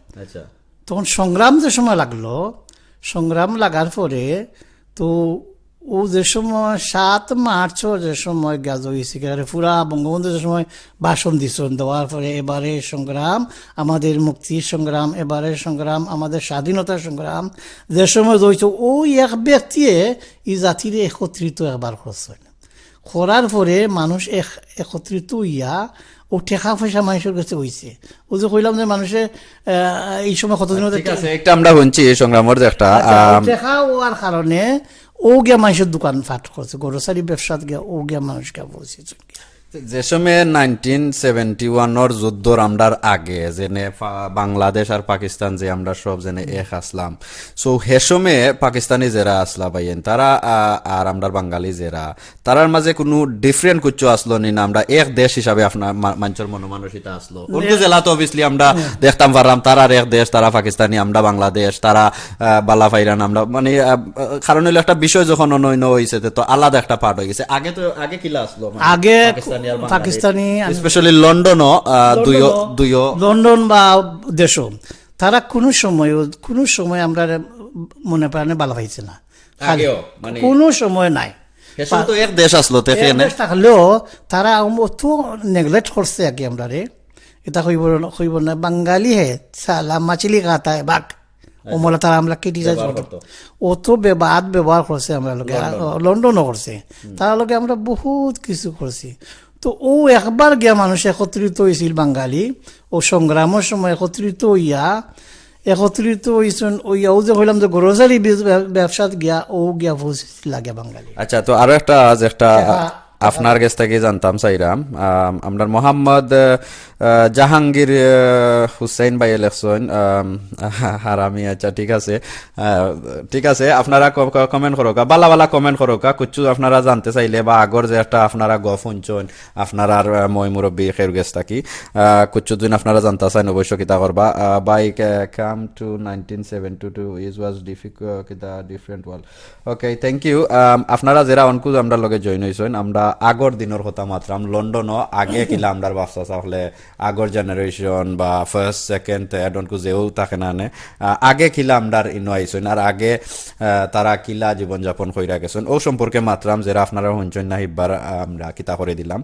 তখন সংগ্রাম যে সময় লাগলো সংগ্রাম লাগার পরে তো ও যে সময় 7 মার্চ যে সময় গাজ হয়েছে পুরা বঙ্গবন্ধু যে সময় ভাষণ দিচ্ছেন দেওয়ার পরে এবারে সংগ্রাম আমাদের মুক্তির সংগ্রাম এবারে সংগ্রাম আমাদের স্বাধীনতার সংগ্রাম যে সময় হয়েছে ওই এক ব্যক্তি এই জাতির একত্রিত একবার করছেন করার পরে মানুষ একত্রিত হইয়া ও টেকা পয়সা মানুষের কাছে হয়েছে ও যে কইলাম যে মানুষে এই সময় কতদিন একটা আমরা শুনছি সংগ্রামের একটা টেকা হওয়ার কারণে ও গিয়া মানুষের দোকান ফাট করছে গ্রোসারি ব্যবসাত গিয়া ও গিয়া মানুষকে বলছে যে সময় 1971 যুদ্ধর আমরার আগে যেনে বাংলাদেশ আর পাকিস্তান যে আমরা সব জেনে এক আসলাম সো হে সময়ে পাকিস্তানি যারা আসলা ভাইয়েন তারা আর আমরার বাঙালি যারা তারার মাঝে কোনো ডিফারেন্ট কিছু আসলো নি না আমরা এক দেশ হিসাবে আপনার মানুষের মনোমানসিকতা আসলো অন্য জেলা তো অবভিয়াসলি আমরা দেখতাম পারলাম তারার এক দেশ তারা পাকিস্তানি আমরা বাংলাদেশ তারা বালা ফাইরান আমরা মানে কারণ হলো একটা বিষয় যখন অন্য হয়েছে তো আলাদা একটা পার্ট হয়ে গেছে আগে কিলা আসলো আগে পাকিস্তানি স্পেশালি লন্ডনও লন্ডন বা দেশও তারা কোনো সময় আমরা মনে প্রাণে বালা পাইছে না কোনো সময় নাই এক দেশ আসলো থাকলেও তারা অত নেগলেক্ট করছে আর কি আমরা রে এটা কইব না বাঙালি হে সালা মাছলি খাতা হে বাঘ ওমলা তারা আমরা ক্রিটিসাইজ করতো অত ব্যবহার করছে আমরা লোকে লন্ডনও করছে তারা লোকে আমরা বহুত কিছু করছি তো ও একবার গিয়া মানুষ একত্রিত হয়েছিল বাঙালি ও সংগ্রামের সময় একত্রিত হইছেন ওইয়াও যে হইলাম যে গ্রোসারি ব্যবসাত গিয়া ও গিয়া লাগে বাঙালি আচ্ছা তো আরো একটা আপনার কাছ থেকে জানতাম চাইরাম আমরা মোহাম্মদ জাহাঙ্গীর হুসাইন ভাই ইলেকশন হারামি আচ্ছা ঠিক আছে আপনারা কমেন্ট করোকা বালা কমেন্ট করোকা কিছু আপনারা জানতে চাইলে বা আগর যে একটা আপনারা গফ শুনছেন আপনার আর মই মুরব্বী খের গেছ থাকি কিছু দিন আপনারা জানতে চাইন অবশ্য কিতা করবা বাই come to 1972 is was different world okay thank you আপনারা যারা অনকু আমরা লগে জয়েন হইছেন আমরা আগর দিনের কথা মাত্রাম লন্ডনও আগে কিলা আমরার ব্যবসা চাহলে আগর জেনারেশন বা ফার্স্ট সেকেন্ড থার্ড অনকু যেও থাকে না আগে কিলা আমরার ইনো আইসন আর আগে তারা কিলা জীবনযাপন কইরা গেছেন ও সম্পর্কে মাত্রাম যারা আপনারা শুনছেন না হিবার আমরা কিতা করে দিলাম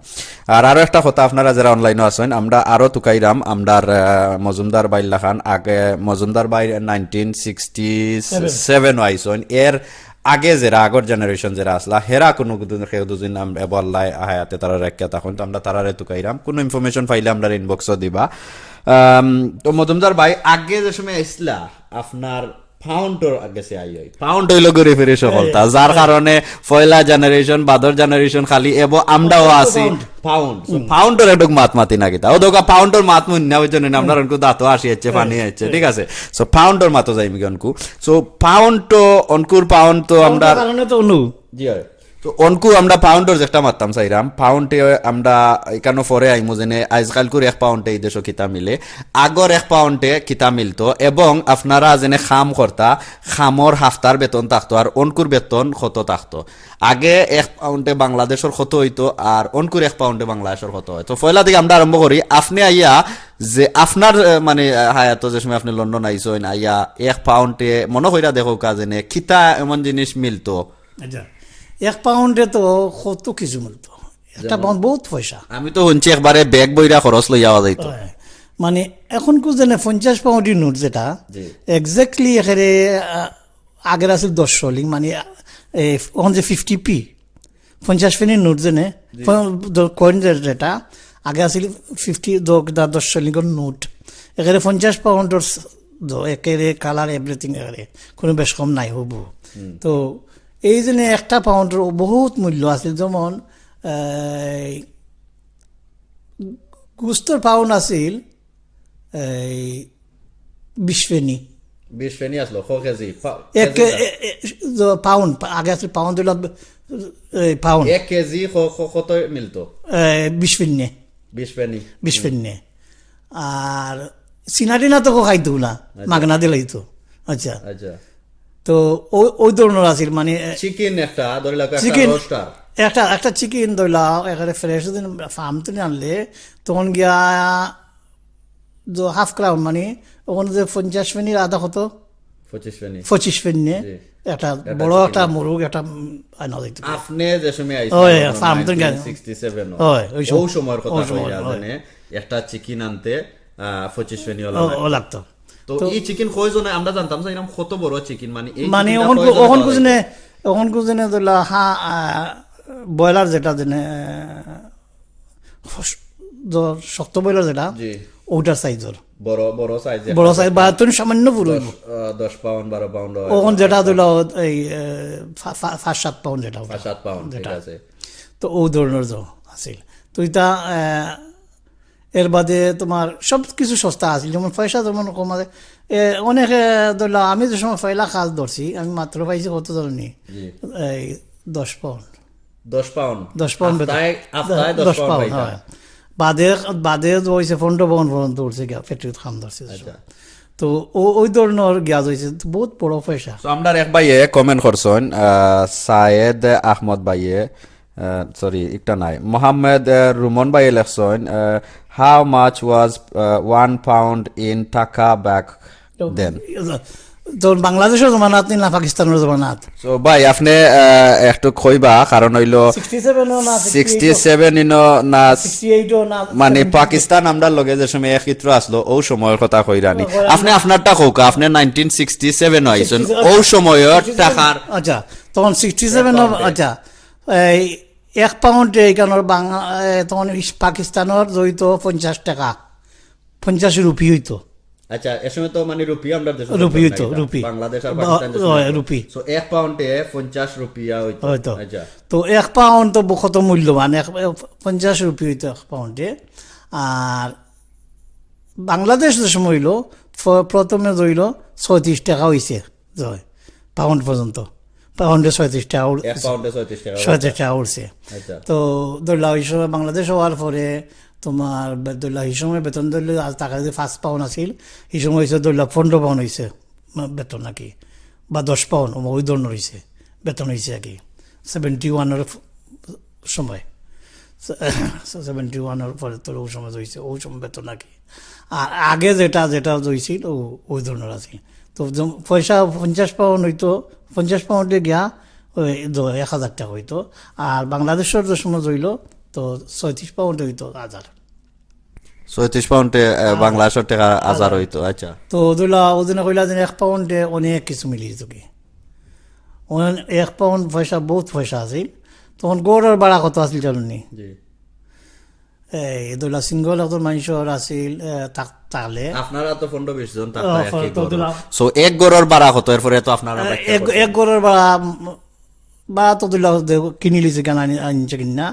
আর আরো একটা কথা আপনারা যারা অনলাইনে আছেন আমরা আরো তুকাইরাম আমরার মজুমদার বাইল্লা খান আগে মজুমদার বাই 1967 আইসন এর আগে যারা আগর জেনারেশন যারা আসলা হেরা কোনো দুদিন বললাই হায়াতে তারা রেখা তখন তো আমরা তারা তুকাইরাম কোনো ইনফরমেশন পাইলে আমরা ইনবক্সও দিবা তো মজুমদার ভাই আগে যে সময় আসলা আপনার ফাউন্ডর গেছে ফাউন্ড হইল ঘুরে ফিরে সফলতা যার কারণে পয়লা জেনারেশন বাদর জেনারেশন খালি এব আমরাও আছি ফাউন্ডর একটু মাতি না কিতা ও দোকা ফাউন্ডর মাত মুন্না ওই জন্য আমরা অনকু দাঁতও আসি যাচ্ছে পানি যাচ্ছে ঠিক আছে সো ফাউন্ডর মাতো যাইমি অনকু সো ফাউন্ড তো অনকুর ফাউন্ড তো আমরা জি হয় তো অনকু আমরা পাউন্ডর যেটা মারতাম চাইরাম পাউন্ডে আমরা এখানে পরে আইমু যেনে আজকালকুর 1 পাউন্ডে এই দেশও কিতা মিলে আগর 1 পাউন্ডে কিতা মিলতো এবং আপনারা যেনে খাম করতা খামর হাফতার বেতন থাকতো আর অনকুর বেতন কত থাকতো আগে 1 পাউন্ডে বাংলাদেশের কত হইতো আর অনকুর 1 পাউন্ডে বাংলাদেশের কত হয় তো পয়লা থেকে আমরা আরম্ভ করি আপনি আইয়া যে আপনার মানে হায়াত যে সময় আপনি লন্ডন আইসেন আইয়া 1 পাউন্ডে মনে কইরা দেখো কাজেনে কিতা এমন জিনিস মিলতো 1 পাউন্ডে তো কত কিছু মিলতো একটা পাউন্ড বহুত পয়সা আমি তো শুনছি একবারে ব্যাগ বইরা খরচ লইয়া যাইতো মানে এখন কু জানে 50 পাউন্ডের নোট যেটা এক্স্যাক্টলি এখানে আগের আছিল 10 শলিং মানে এখন যে 50p 50 পেনির নোট জানে কয়েন যেটা আগে আছিল 10 শলিংয়ের নোট এখানে 50 পাউন্ডের একেবারে কালার এভরিথিং এখানে কোনো বেশ কম নাই হবো তো এই জন্য একটা পাউন্ডের বহুত মূল্য আছে, যেমন গুস্তর পাউন্ড আছিল 20 পেনি। 20 পেনি আসলো খ কেজি পাউন্ড আগে আছিল পাউন্ড, পাউন্ড 1 কেজি কত মিলতো? 20 পেনি। 20 penny 20 penny. আর সিনাটিনা তো খাইতো না, মাগনা দিলাইতো। আচ্ছা আচ্ছা। তো ওই ধরনের আছিল, মানে চিকেন একটা ধরে লাগো একটা চিকেন, রোস্টার, একটা চিকেন ধরলা এখানে ফ্রেশ দিন ফার্ম থেকে আনলে তখন গিয়া হাফ ক্রাউন, মানে ওখানে যে 50 পেনির আধা কত 25 পেনি 25 পেনি জি। একটা বড় একটা মুরগ একটা আনা যাইতো। আপনি যে সময় ওই আইছেন ফার্ম থেকে 67 ওই ওই সময়ের কথা কইরা জানে একটা চিকেন আনতে 25 পেনি ও লাগতো। তো এই চিকেন কয়জনে আমরা জানতাম যে এরকম কত বড় চিকেন, মানে এই মানে ওখান কুজনে ধরলা ব্রয়লার যেটা জেনে শক্ত ব্রয়লার যেটা জি ওটার সাইজর বড় সাইজ, বড় সাইজ বা তুমি সামান্য পুরো 10 পাউন্ড 12 পাউন্ড ওখান যেটা ধরলা এই 5-7 পাউন্ড যেটা 7 পাউন্ড ঠিক আছে। তো ও ধরনের আছিল। তো এটা এর বাদে তোমার সব কিছু সস্তা আছিল, যেমন পয়সা যেমন কম আছে। অনেকে ধরলা আমি যে সময় পয়লা কাজ ধরছি আমি মাত্র পাইছি কত ধরনি এই 10 পাউন্ড 10 পাউন্ড 10 পাউন্ড 10 পাউন্ড হয়। বাদে হয়েছে 15 পাউন্ড পর্যন্ত উঠছে গিয়া ফ্যাক্টরিত কাম ধরছে। তো ওই ধরনের গ্যাস হয়েছে, বহুত বড় পয়সা। আমরা এক ভাইয়ে কমেন্ট করছেন, সায়েদ আহমদ ভাইয়ে, সরি একটা নাই, মোহাম্মদ রুমন ভাইয়ে লেখছেন, how much was 1 pound in taka back then? তো বাংলাদেশের জমানাত না পাকিস্তানের জমানাত? তো ভাই আপনি একটু কইবা, কারণ হইলো 67 ইনো না 68 না, মানে পাকিস্তান আমরা লগে যে সময় এক চিত্র আসলো ও সময়ের কথা কইরানি। আপনি আপনারটা কৌকা, আপনি 1967 আইছেন ও সময়ের টাকার। আচ্ছা তখন 67। আচ্ছা এই 1 পাউন্ড এইখানোর তখন পাকিস্তানের জড়িত 50 টাকা 50 রুপি হইতো। আচ্ছা এর সময় তো মানে রুপি আমরা দেশ রুপি হইতো, রুপি বাংলাদেশ আর পাকিস্তান রুপি। সো 1 পাউন্ডে 50 রুপিয়া হইতো। আচ্ছা তো 1 পাউন্ড তো কত মূল্যবান, 50 রুপি হইতো 1 পাউন্ডে। আর বাংলাদেশ যে সময় হইল প্রথমে ধরিল 36 টাকা হয়েছে পাউন্ড পর্যন্ত, পাউন্ডে 36 টাকা 36 টাকা উঠছে। তো ধরলা ওই সময় বাংলাদেশ হওয়ার পরে তোমার ধরলা এই সময় বেতন ধরলে টাকা যদি 5 পাউন্ড আছিল, এই সময় হয়েছে ধরলা 15 পাউন্ড হয়েছে বেতন নাকি, বা 10 পাউন্ড ওই ধরনের হয়েছে বেতন হয়েছে আর কি 71-এর সময়। 71-এর পরে তোর ওই সময় হয়েছে ওই সময় বেতন নাকি। আর আগে যেটা হয়েছিল ওই ধরনের আছে। তো পয়সা 50 পাউন্ড হইতো, 50 পাউন্ডে গিয়া ওই 1000 টাকা হইতো। আর বাংলাদেশের যে সময় হইল তো 36 পাউন্ডে হইতো 1000। 36 পাউন্ডে বাংলাদেশের টাকা 1000 হইতো। আচ্ছা তো ধরলা ওদিনে কইলা যে 1 পাউন্ডে অনেক কিছু মিলি যেত কি, 1 পাউন্ড পয়সা বহুত পয়সা আছিল। তখন গড়ের ভাড়া কত আছিল জানি? এই ধরলা সিঙ্গল একজন মানুষের আছিল তাহলে আপনারা তো 15-20 জন সো এক গড়ের ভাড়া কত? এরপরে তো আপনারা এক গড়ের ভাড়া তো ধরলা কিনি লিছে কেন আনছে কিনা,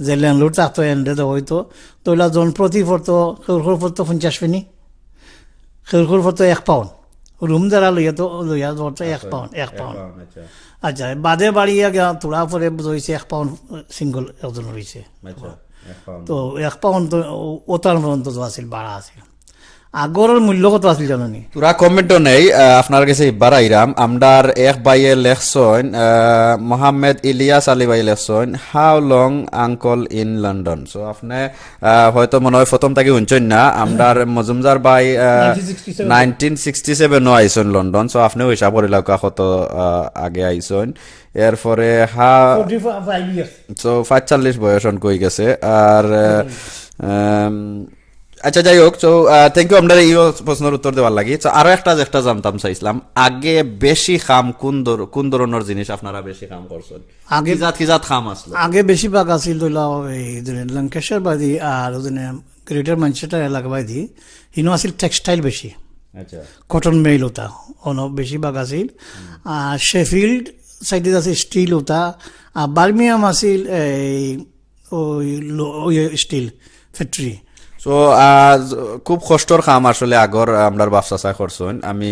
যে ল্যান্ডলোড থাকতো এন্ডে তো হইতো ধরলা জন প্রতি পড়তো খেউর পড়তো 50 পেনি, খেউর পড়তো 1 পাউন্ড, রুম যারা লইয়া ধরতো 1 পাউন্ড 1 পাউন্ড। আচ্ছা বাদে বাড়িয়া গিয়া তোরা পরে হয়েছে 1 পাউন্ড সিঙ্গল একজন হয়েছে। তো 1 পাউন্ড তো ওটার পর্যন্ত আছিল ভাড়া আছিল। আগরের মূল্য কত আছিল জানি? তোরা কমেন্টও নেই আপনার কাছে ইবার আইরাম। আমরার এক ভাইয়ে লেখছেন, মোহাম্মদ ইলিয়াস আলী ভাই লেখছেন, how long uncle in London? So আপনি হয়তো মনে হয় প্রথম তাকে শুনছেন না, আমরার মজুমদার ভাই 1967 আইসন লন্ডন। সো আপনিও হিসাব করে লাগা কত আগে আইসন। এরপরে 45 বয়স কই গেছে। আর আচ্ছা যাই হোক, তো থ্যাংক ইউ আমরা এই প্রশ্নের উত্তর দেওয়ার লাগি। তো আরো একটা যেমন চাইছিলাম, আগে বেশি খাম কোন ধরনের জিনিস আপনারা বেশি কাম করছেন? আগে কি জাত খাম আসলো? আগে বেশিরভাগ আছিল ধরলা এই লঙ্কেশ্বর বাদি আর গ্রেটার ম্যানচেস্টার এলাকা বাদি হিনো আছিল টেক্সটাইল বেশি। আচ্ছা কটন মেইল ওটা বেশিরভাগ আছিল। আর শেফিল্ড সাইডে আছে স্টিল ওটা, আর বার্মিয়াম আছিল এই ওই স্টিল ফ্যাক্টরি। সো খুব কষ্টর কাম আসলে আগর আমরা ব্যবসা চাই করছেন। আমি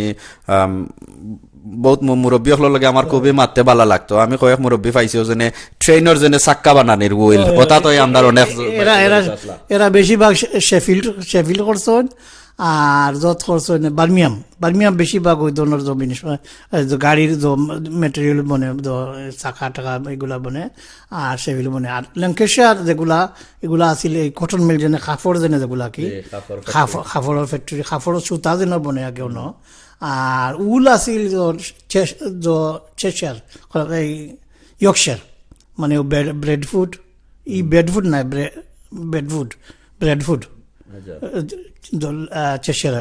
বহুত মুরব্বী হল লগে আমার খুবই মারতে ভালো লাগতো। আমি কয়েক মুরব্বী পাইছিও যেনে ট্রেনের যেনে চাক্কা বানানির উইল ওটা তো আমরা অনেক এরা এরা এরা বেশিরভাগ শেফিল্ড করছেন, আর যত করছেন বার্মিয়াম বেশিরভাগ ওই ধরনের জিনিস গাড়ির মেটেরিয়াল বনে চাকা টাকা এগুলা বনে, আর সেগুলো বনে। আর ল্যাঙ্কেশার যেগুলা এগুলা আছিল এই কটন মিল যেনে কাপড় যেনে যেগুলা কি কাপড়ের ফ্যাক্টরি, কাপড়ের সুতা যেন বনে আগে অন্য। আর উল আছিল চেশার এই ইয়র্কশায়ার, মানে ব্রেডফুড ব্রেডফুড নাই ব্রেডফুড চেশার,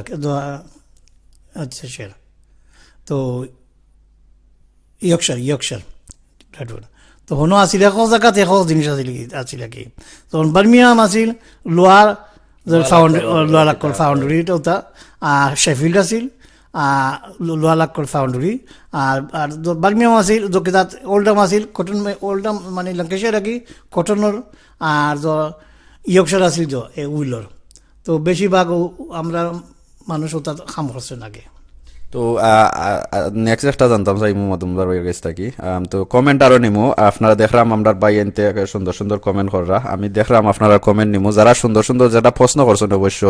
তো ইয়র্কশায়ার ব্রেডফুড। তখনও আছিল এক জায়গাত এক জিনিস আছিল কি, তখন বার্মিয়াম আছিল লোয়ার লাক্কর ফাউন্ডারি ওটা, আর শেফিল্ড আছিল লোয়া লাক্কর ফাউন্ডারি, আর বার্মিয়াম আছিল যত ওল্ডাম আছিল কটন ওল্ডাম মানে ল্যাঙ্কেশায়ার কি কটনের, আর ইয়র্কশায়ার আছিল উইলর। তো বেশিরভাগ আমরা মানুষ ওটা কাম করছেন আগে। তো নেক্সট একটা জানতাম চাই মধুমদার ভাইয়ের কাছ থাকি। তো কমেন্ট আরো নিমু, আপনারা দেখলাম আমরা ভাই এনতে সুন্দর সুন্দর কমেন্ট কররা, আমি দেখলাম আপনারা কমেন্ট নিমু, যারা সুন্দর সুন্দর যেটা প্রশ্ন করছেন অবশ্য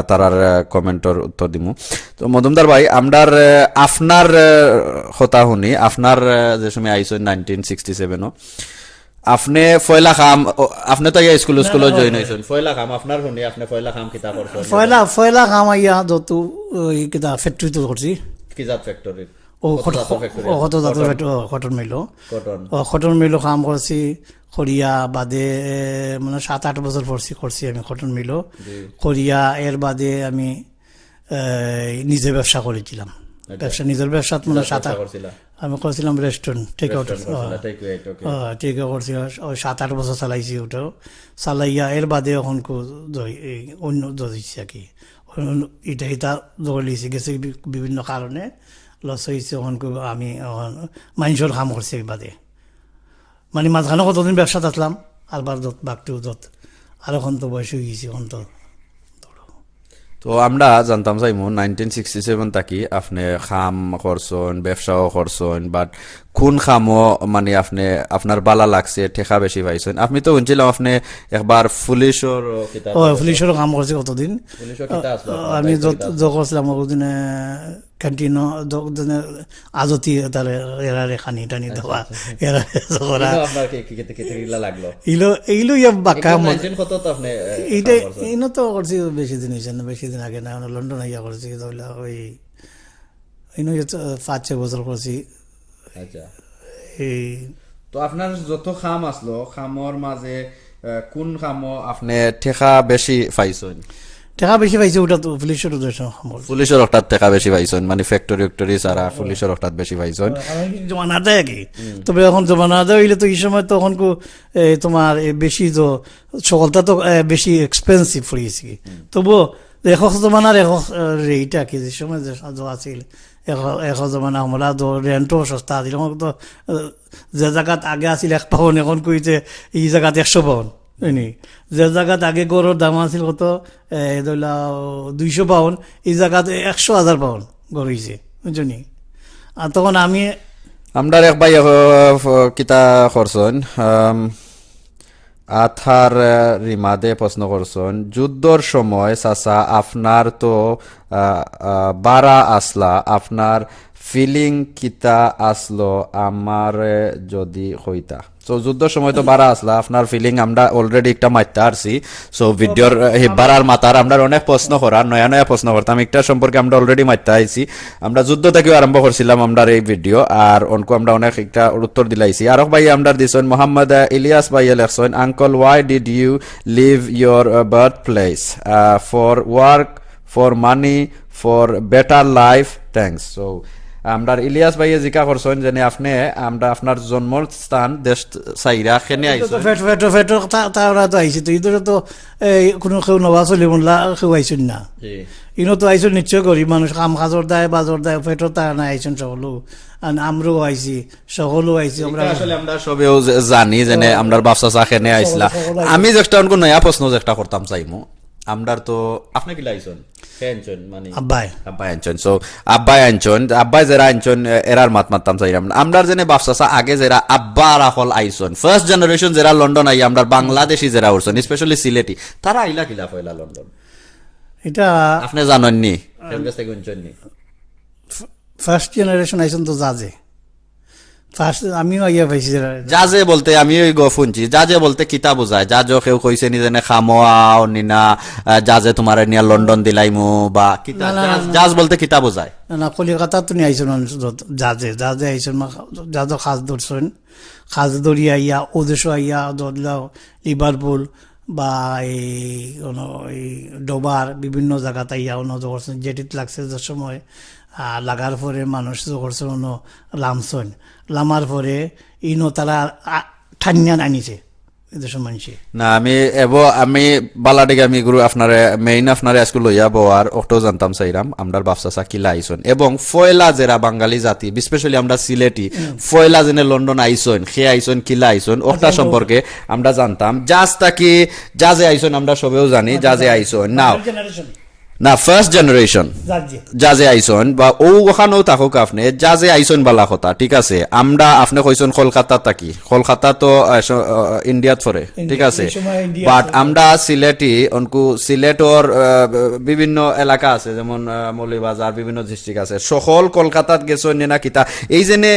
তারার কমেন্টর উত্তর দিমু। তো মধুমদার ভাই আমরার আপনার কথা শুনি, আপনার যে সময় আইসেন 1967 আপনি ফয়লা খাম, আপনি তো স্কুল জয়েন হয়েছেন, ফয়লা খাম আপনার শুনি, আপনি ফয়লা খাম কিতা করছেন? ফয়লা খাম আইয়া যত ওই কিতা ফ্যাক্টরি তো করছি। কি জাত ফ্যাক্টরি? কটন মিলও কাম করছি, খরিয়া বাদে মানে 7-8 বছর করছি আমি কটন মিলও খরিয়া। এর বাদে আমি নিজে ব্যবসা করেছিলাম, নিজের ব্যবসাত মানে আমি করছিলাম রেস্টুরেন্ট টেক আউট করছি, 7-8 বছর চালাইছি ওটাও চালাইয়া। এর বাদে এখন অন্য দিচ্ছি আর কি, এটা দৌড়িয়েছি গেছে বিভিন্ন কারণে লস হয়েছে। এখন আমি মানুষের কাম করছি এর বাদে, মানে মাঝখানে কতদিন ব্যবসাত আসলাম আরবার বাঘটু আর এখন তো বয়স হয়ে গেছি এখন তো। তো আমরা জানতাম চাইমু 1967 থাকি আপনি খাম করছেন, ব্যবসাও করছেন, বাট কোন খামও মানে আপনি আপনার বালা লাগছে ঠেকা বেশি পাইছেন? আপনি তো শুনছিলাম আপনি একবার পুলিশের কাম করছি কতদিন। আমি যত করছিলাম ওদিনে ক্যান্টিন আজতি তাহলে এরারে খানি টানি দেওয়া এরা এইগুলো বাক্কা এইটা এইনো তো করছি বেশি দিন হয়েছে না, বেশি দিন আগে না, লন্ডন আইয়া করছি ওই 5-6 বছর করছি। আচ্ছা, এই তো আপনার যত খাম আসলো খামর মাঝে কোন খামও আপনি ঠেকা বেশি পাইছেন? টেকা বেশি পাইছে ওটা তো পুলিশের অর্থাৎ টেকা বেশি পাইছেন, মানে ফ্যাক্টরি সারা পুলিশের অর্থাৎ বেশি পাইছেন। জমা না দেয় কি, তবে এখন জমা না দেয় হইলে তো এই সময় তখন তোমার বেশি তো সকলটা তো বেশি এক্সপেন্সিভ পড়িয়েছে কি, তবুও একক জমানার একক রেট আর কি, যে সময় যে আছিল একক জমানা আমরা তো রেন্টও সস্তা আছিল। এখন তো যে জায়গাত আগে আছিল 1 পাউন্ড এখন কইছে এই জায়গাত 100 পাউন্ড। যে জায়গাত আগে গড়ের দাম আছিল কত ধরলা 200 পাউন্ড, এই জায়গাতে 100,000 পাউন্ড গড় হয়েছে বুঝলি। আর তখন আমরা এক ভাই কিতা করছেন আথার রিমাদে প্রশ্ন করছেন, যুদ্ধর সময় চাচা আপনার তো বারা আসলা, আপনার ফিলিং কিতা আসলো আমার যদি হইতা? সো যুদ্ধের সময় তো বারা আসলা, আপনার ফিলিং আমরা অলরেডি একটা মাত্রা আসছি। সো ভিডিওর বারার মাতার আমরা অনেক প্রশ্ন করার নয়া নয়া প্রশ্ন করতাম, একটা সম্পর্কে আমরা অলরেডি মাত্রা আইছি। আমরা যুদ্ধ থেকেও আরম্ভ করছিলাম আমরা এই ভিডিও, আর অনকো আমরা অনেক একটা উত্তর দিলাইছি। আরো ভাই আমরা দিছেন মোহাম্মদ ইলিয়াস ভাই লেখছেন, uncle why did you leave your birth place? For work, for money, for better life, thanks. So আমরা ইলিয়াস ভাইয়ে জিকা করছেন যেনে আপনি আমরা আপনার জন্মস্থান দেশ সাইরা খেনে আইছেন ফেটো তারা তো আইছে তো ইদরে তো কোনো কেউ নবা চলি মোল্লা কেউ আইছেন না ইনো তো আইছেন নিশ্চয় করি মানুষ কাম কাজর দেয় বাজর দেয় ফেটো তারা না আইছেন সকলো আর আমরাও আইছি সকলো আইছি আমরা আসলে আমরা সবেও জানি যেনে আমরা বাপসা চা খেনে আইসলা আমি যেটা অনকো নয়া প্রশ্ন যেটা করতাম চাইমু আমরার তো আপনি কি লাইছেন খেনছেন মানে আব্বাই আনছেন সো আব্বাই যারা আনছেন এরার মাত মারতাম চাইরাম আমরার জেনে বাপসা আগে যারা আব্বা রাখল আইছেন ফার্স্ট জেনারেশন যারা লন্ডন আই আমরা বাংলাদেশি যারা উঠছেন স্পেশালি সিলেটি তারা আইলা কিলা পয়লা লন্ডন এটা আপনি জানেননি এর কাছে গুনছেননি ফার্স্ট জেনারেশন আইছেন তো জাজে ফার্স্ট আমিও আইয়া পাইছি জাজে বলতে আমি ওই শুনছি জাজে বলতে কিতা বোঝায় জাজও কেউ কইছে নি যেনে খামোয়াও নিনা জাজে তোমার নিয়া লন্ডন দিলাইমু বা কিতা জাজ বলতে কিতা বোঝায় না কলিকাতা তুমি আইছেন জাজে আইছেন জাজ খাস ধরছেন খাস ধরি আইয়া ওদেশ আইয়া ধরলাও লিভারপুল বা এই ডোবার বিভিন্ন জায়গাতে আইয়া অন্য করছেন যেটিত লাগছে যে সময় লাগার পরে মানুষ করছে অন্য লামছেন লামার পরে ইনো তারা ঠান্যান আনিছে এদেশের মানুষে না আমি বালাডিগে আমি গুরু আপনারে মেইন আপনারে আজকে লইয়া বওয়ার অটো জানতাম চাইরাম আমরার বাপসা কিলা আইসন এবং ফয়লা যারা বাঙালি জাতি স্পেশালি আমরা সিলেটি ফয়লা জেনে লন্ডন আইসন খে আইসন কিলা আইসন ওটা সম্পর্কে আমরা জানতাম জাজে আইসন আমরা সবেও জানি জাজে আইসন নাও না ফার্স্ট জেনারেশন জাজে আইসন বা ওখানেও থাকুক আপনি জাজে আইসন বালা কথা ঠিক আছে আমরা আপনি কইসন কলকাতা থাকি কলকাতা তো ইন্ডিয়াত পরে ঠিক আছে বাট আমরা সিলেটি অনকু সিলেটর বিভিন্ন এলাকা আছে যেমন মৌলিবাজার বিভিন্ন ডিস্ট্রিক্ট আছে সকল কলকাতাত গেছেন না কিতা এই জেনে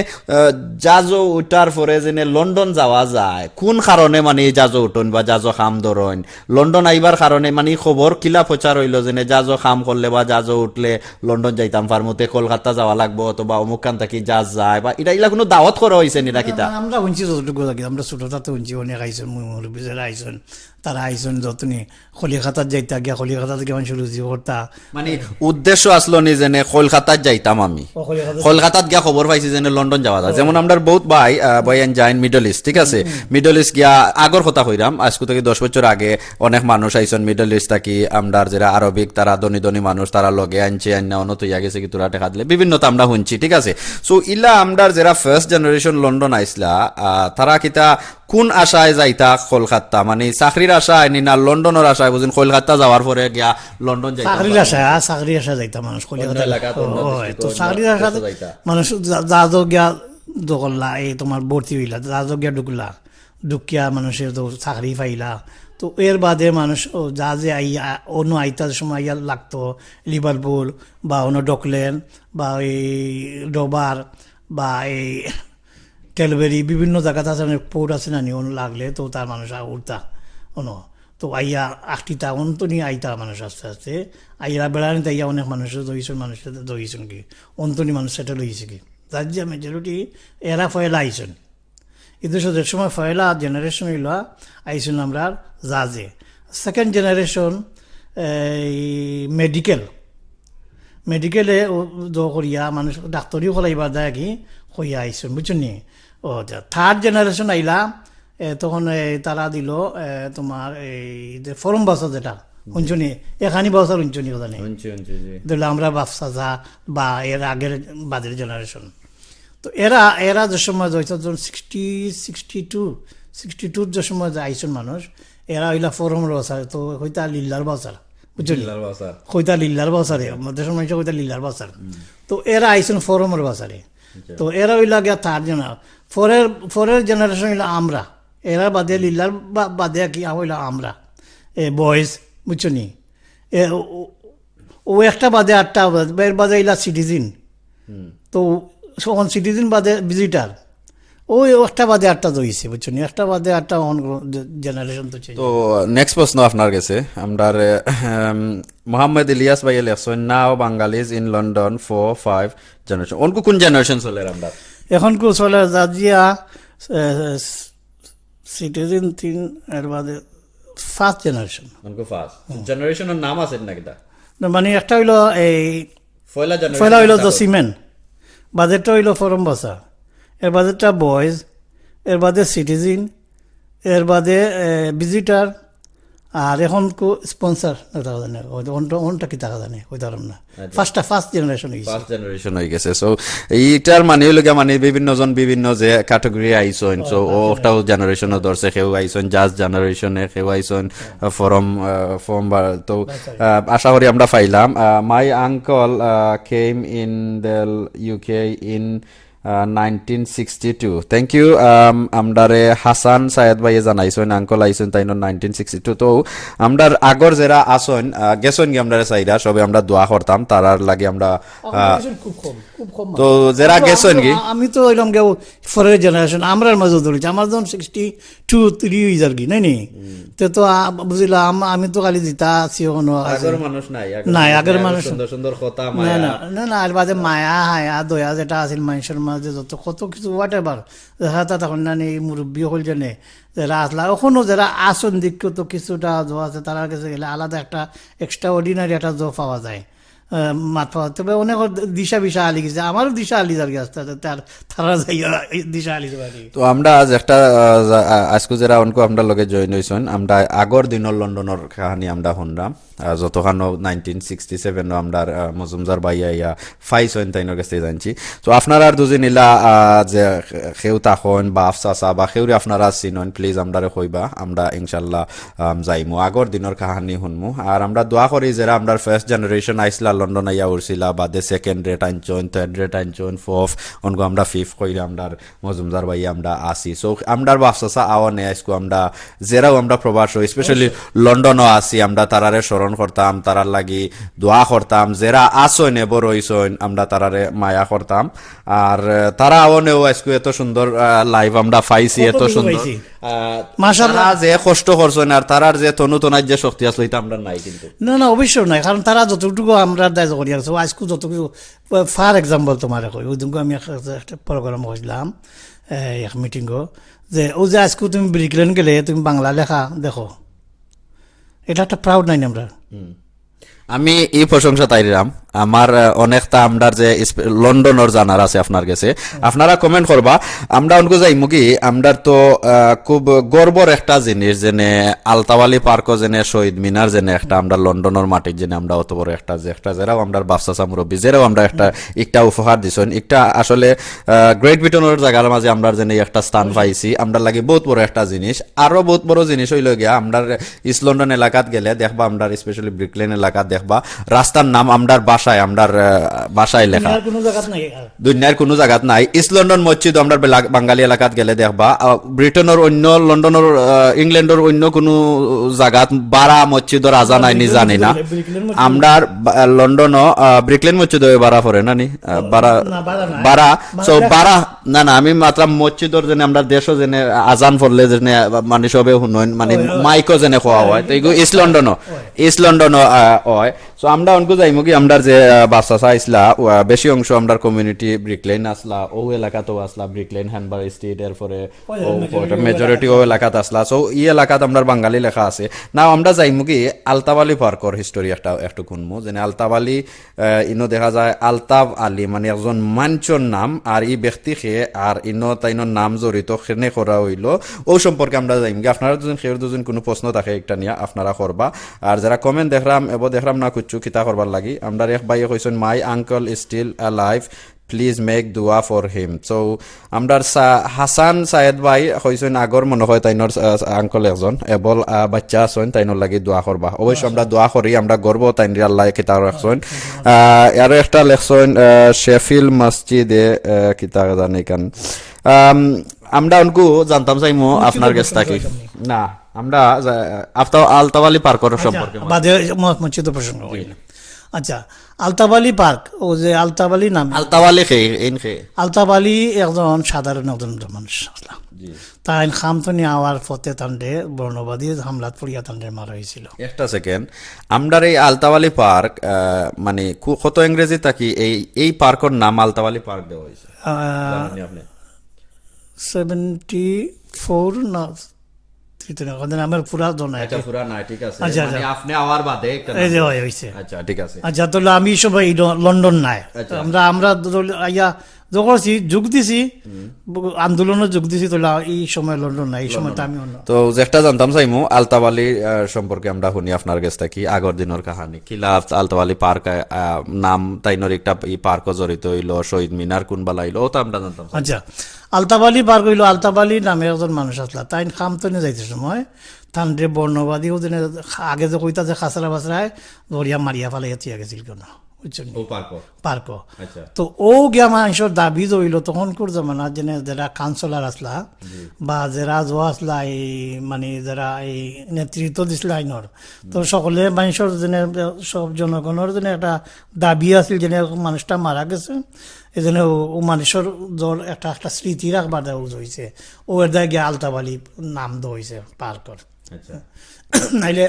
জাজো উঠার পরে জেনে লন্ডন যাওয়া যায় কোন কারণে মানে জাজো উঠন বা জাজো খাম ধরন লন্ডন আইবার কারণে মানে খবর কিলা প্রচার হইল জেনে জাজো খাম করলে বা জাজও উঠলে লন্ডন যাইতাম ফার্মতে কলকাতা যাওয়া লাগবো অথবা অমুক কান থাকি জাজ যায় বা এটা কোনো দাওয়াত করা হয়েছে না কিতা আমরা শুনছি যতটুকু লাগি আমরা ছোটটাতে শুনছি অনেক আইসন মুরব্বী যারা আইসন তারা আইসন যতনি কলিকাতাত যাইতা গিয়া কলিকাতা থেকে মানুষ রুজি করতা মানে উদ্দেশ্য আসলো নি যেনে কলকাতাত যাইতাম আমি কলকাতাত গিয়া খবর পাইছি যেন লন্ডন যাওয়া যায় যেমন আমরা বহুত ভাই যাইন মিডল ইস্ট ঠিক আছে মিডল ইস্ট গিয়া আগর কথা কইরাম আজকে থেকে 10 বছর আগে অনেক মানুষ আইসন মিডল ইস্ট থাকি আমরা যারা আরবিক তারা ধনী মানুষ তারা লগে আনছে আন্না অন্য তো গেছে কি তোরা টাকা দিলে বিভিন্ন তো আমরা শুনছি ঠিক আছে সো ইলা আমরা যারা ফার্স্ট জেনারেশন লন্ডন আইসলা তারা কিতা কোন আশায় যাইতা কলকাতা মানে চাকরির আশায় নি না লন্ডনের আশায় বুঝুন কলকাতা যাওয়ার পরে গিয়া লন্ডন যাইতা চাকরির আশা যাইতা মানুষ কলকাতা তো চাকরির আশা মানুষ জাজো গিয়া দোকল্লা এই তোমার ভর্তি হইলা জাজো গিয়া ঢুকিয়া মানুষের তো চাকরি পাইলা তো এর বাদে মানুষ যা যে আইয়া অন্য আইতার সময় আইয়া লাগতো লিভারপুল বা অন্য ডকল্যান্ড বা এই ডোবার বা এই টেলবেরি বিভিন্ন জায়গাতে আছে পোর্ট আছে না অন্য লাগলে তো তার মানুষ উঠতা অন্য তো আইয়া আটটিতা অন্তনি আইতা মানুষ আস্তে আস্তে আইয়া বেড়ানিতে আইয়া অনেক মানুষের দইছেন মানুষের দইছেন কি অন্তনি মানুষ সেটেল হয়েছে কি তার যে মেজরিটি এরা ফয়লা আইছেন এদেশে যে সময় ফয়লা জেনারেশন হইল আইসুন আমরা জাজে সেকেন্ড জেনারেশন মেডিকেলে করিয়া মানুষ ডাক্তারিও করাইবার দেয় কি কইয়া আইসুন বুঝছেন নি ও থার্ড জেনারেশন আইলা তখন তারা দিল তোমার এই যে ফরম বাসা যেটা শুনছনি এখানি বছর শুনছনি কথা নেই ধরলে আমরা বাপসা যা বা এর আগের বাদের জেনারেশন তো এরা যে সময় যখন 62 যে সময় আইসন মানুষ এরা হইলা ফরমের বাসার তো হইতা লিল্লার বাসার বুঝছেন কইতা লিল্লার বাসারে আমাদের সময় কইতা লিল্লার বাসার তো এরা আইসন ফরমের বাসারে তো এরা হইলা গিয়া থার্ড ফরের জেনারেশন হইলা আমরা এরা বাদে লিল্লার বাদে কি হইলা আমরা বয়েজ বুঝছনি ও একটা বাদে 8টা এর বাদে হইলা সিটিজেন তো তখন সিটিজেন বাদে ভিজিটার ওই একটা বাদে 8টা দইছে বুঝছেন একটা বাদে 8টা জেনারেশন তো তো নেক্সট প্রশ্ন আপনার কাছে আমরা মোহাম্মদ ইলিয়াস ভাই লেখছেন নাও বাঙালিজ ইন লন্ডন 4-5 জেনারেশন অনকু কোন জেনারেশন চলে আমরা এখন কো চলে জাজিয়া সিটিজেন 3 এর বাদে ফার্স্ট জেনারেশন অনকু ফার্স্ট জেনারেশনের নাম আছে না কিটা মানে একটা হইলো এই ফয়লা হইলো তো সিমেন্ট বাজেটটা হইল ফরম বসা, এর বাজেটটা বয়েজ, এর বাদে সিটিজেন, এর বাদে ভিজিটার, আর এখন স্পন্সার জানে ওনটা কি টাকা জানে ওই ধরুন না ফার্স্ট জেনারেশন ফার্স্ট জেনারেশন হয়ে গেছে। সো এইটার মানে হইল মানে বিভিন্ন জন বিভিন্ন যে ক্যাটাগরি আইসন, সো ওটাও জেনারেশনও ধরছে, কেউ আইসন জাস্ট জেনারেশনে, কেউ আইসন ফরম তো আশা করি আমরা পাইলাম। My uncle came in the UK in 1962. Thank you. আমরারে হাসান সায়েদ ভাইয়ে জানাইছেন আঙ্কল আইছেন তাই 1962। তো আমরার আগর যারা আসন গেছেন কি আমরা চাইরা সবে আমরা দোয়া করতাম তারার লাগে আমরা তো যারা গেছেন কি আমি তো ওইরকম কেউ ফরের জেনারেশন আমরার মাঝে ধরেছি, আমার যখন 62-63 ইজার কি নাই তো বুঝলাম আমি তো খালি জিতা আছি আগের মানুষ নাই আগের মানুষ সুন্দর সুন্দর কথা না আর বাদে মায়া হায়া দয়া যেটা আছিল মানুষের মাঝে যত কত কিছু হোয়াট এভার তখন না মুরব্বী হল জানে যারা আসলা এখনো যারা আসন দিক তো কিছুটা জো আছে তার কাছে গেলে আলাদা একটা এক্সট্রা অর্ডিনারি একটা জো পাওয়া যায় মাত পাওয়া। তবে অনেক দিশা বিশা আলি গেছে, আমারও দিশা আলি যার গেছে তারা দিশা আলি যাবে। তো আমরা আজ একটা আজকে যারা অনকো আমরা লগে জয়েন হয়েছেন আমরা আগর দিনের লন্ডনের কাহিনী আমরা শুনলাম যতখানো 1967 আমরা মজুমদার ভাইয়া ইয়া ফাইছেন তাইনের কাছে জানছি। তো আপনারা আর দুজন ইলা যে কেউ তাখন বা আফসাসা বা কেউরে আপনারা চিনন প্লিজ আমরারে কইবা, আমরা ইনশাল্লাহ যাইমু আগর দিনের কাহিনী শুনমু। আর আমরা দোয়া করি যারা আমরা ফার্স্ট জেনারেশন আইসলা লন্ডন আইয়া উঠছিলা বাদে সেকেন্ড রেট আনছন, থার্ড রেট আনছন, ফোর্থ অনকো আমরা ফিফথ কইরা আমরা মজুমদার ভাইয়া আমরা আসি। সো আমরা আফসাসা আওয়ানে আজকু আমরা যারাও আমরা প্রবাস স্পেশালি লন্ডনও আসি আমরা তারারে স্মরণ করতাম, তারার লাগি দোয়া করতাম, যারা আসইন বড় হইছইন আমরা তারারে মায়া করতাম। আর তারা আওয়ানেও আজকে এত সুন্দর লাইভ আমরা পাইছি, এত সুন্দর মাশাআল্লাহ যে কষ্ট করছেন আর তারার যে তনুতনার যে শক্তি আসলে এটা আমরা নাই কিন্তু না অবশ্যই নাই, কারণ তারা যতটুকু আমরা দায়িত্ব করি আসছে আজকে যত কিছু ফর এক্সাম্পল তোমার কই ওই দিনকে আমি একটা প্রোগ্রাম করছিলাম এক মিটিংও যে ও যে আজকে তুমি ব্রিকলেন গেলে তুমি বাংলা লেখা দেখো, এটা একটা প্রাউড নাই আমরা। আমি এই প্রশংসা তাইরাম আমার অনেকটা আমরা যে লন্ডনের জানার আছে আপনার কাছে, আপনারা কমেন্ট করবা। আমরা অনকো যাইমু কি আমরা তো খুব গর্বর একটা জিনিস যেনে আলতাওয়ালি পার্কও যেনে শহীদ মিনার যেনে একটা আমরা লন্ডনের মাটির যেনে আমরা অত বড় একটা যে একটা যারাও আমরা বাপসাসা মুরব্বী যারাও আমরা একটা উপহার দিছেন, একটা আসলে গ্রেট ব্রিটেনের জায়গার মাঝে আমরা যেনে একটা স্থান পাইছি আমরা লাগে বহুত বড় একটা জিনিস। আরো বহুত বড় জিনিস হইল গিয়া আমরা ইস্ট লন্ডন এলাকাত গেলে দেখবা আমরা স্পেশালি ব্রিকলেন এলাকাত দেখবা রাস্তার নাম আমরার বাসায় লেখা, দুনিয়ার কোনো জায়গাত নাই। ইস্ট লন্ডন মসজিদ আমরা বাঙালি এলাকাত গেলে দেখবা, ব্রিটেনের অন্য লন্ডনের ইংল্যান্ডের অন্য কোনো জায়গাত বারা মসজিদর আজান আইনি জানি না। আমরা লন্ডন ব্রিকলেন মসজিদ বারা পড়ে না নি বারা সো বারা না আমি মাত্র মসজিদর যেন আমরা দেশও যেন আজান পড়লে যেন মানে সবে শুনন মানে মাইকও যেন খোয়া হয়, তো এগুলো ইস্ট লন্ডন হয়। সো আমরা অনকো যাইমু কি আমরা যে বাচ্চা আইসলা বেশি অংশ আমরা কমিউনিটি ব্রিকলেন আসলা ও এলাকাতেও আসলা ব্রিকলেন হ্যানবার স্ট্রিট এরপরে মেজরিটি ও এলাকাত আসলা। সো এই এলাকাত আমরা বাঙালি লেখা আছে না। আমরা যাইমু কি আলতাবালি পার্কর হিস্টোরি একটু শুনমু। যেন আলতাবালি ইনো দেখা যায় আলতাব আলী মানে একজন মাঞ্চর নাম, আর এই ব্যক্তি খে আর ইনো তাইনোর নাম জড়িত খেনে করা হইল ও সম্পর্কে আমরা যাইম কি। আপনারা দুজন কোনো প্রশ্ন থাকে একটা নিয়ে আপনারা করবা। আর যারা কমেন্ট দেখলাম না কুচ্ছু খিতা করবার লাগি আমরা এক ভাইয়ে কইছেন my uncle still alive please make দোয়া ফর হিম। সো আমরা হাসান সায়েদ ভাই কইছেন আগর মনে হয় তাইনোর আঙ্কল একজন এবল বাচ্চা আছেন তাইনোর লাগি দোয়া করবা। অবশ্যই আমরা দোয়া করি, আমরা গর্ব তাইন আল্লাহ কিতা রাখছেন। আর একটা লেখছেন শেফিল মসজিদে কিতা জানি কান আমরা উনকু জানতাম চাইমু আপনার কাছ থেকে না আমরা আলতাওয়ালি পার্কের সম্পর্কে মসজিদ প্রসঙ্গ। আচ্ছা আলতাবালি পার্ক ও যে আলতাবালি নাম আলতাবালি একজন সাধারণ মানুষ তাই খামতনি আওয়ার পথে তান্ডে বর্ণবাদী হামলাত পড়িয়া তান্ডে মারা হয়েছিল। একটা সেকেন্ড আমরা এই আলতাওয়ালি পার্ক মানে কত ইংরেজি থাকি এই পার্কের নাম আলতাওয়ালি পার্ক দেওয়া হয়েছে 74 না আমার পুরা আচ্ছা তো আমি সবাই লন্ডন নাই আমরা যখন যোগ দিছি আন্দোলনে যোগ দিছি তো এই সময় লন্ডন না, এই সময় তো আমি অন্য তো যেটা জানতাম চাইমু আলতাবালি সম্পর্কে আমরা শুনি আপনার কাছ থেকে আগর দিনের কাহানি কিলা আলতাবালি পার্ক নাম তাইনর একটা ই পার্কও জড়িত হইলো, শহীদ মিনার কোন বালাইলো ও তো আমরা জানতাম। আচ্ছা, আলতাবালি পার কইল, আলতাবালি নামে একজন মানুষ আসলা, তাই খাম তো যাইতে সময় তান্ডে বর্ণবাদী ওদিনে আগে যে কইতা যে খাসরা বাসরায় ধরিয়া মারিয়া ফালাইয়া থিয়া গেছিল কেন বুঝছেন পার্ক। তো ও গিয়া মানুষের দাবি রইল তখনকার জমানা যেনে যারা কাউন্সিলর আসলা বা যারা জোয়া আসলা এই মানে যারা এই নেতৃত্ব দিছিল আইনর, তো সকলে মানুষের যেনে সব জনগণের যেন একটা দাবি আছিল যেনে মানুষটা মারা গেছে এই জন্য ও মানুষের জ্বর একটা একটা স্মৃতি রাখবার দেওয়া হয়েছে, ও এর দায় গিয়া আলতাবালি নাম দেওয়া হয়েছে পার্কর। নাইলে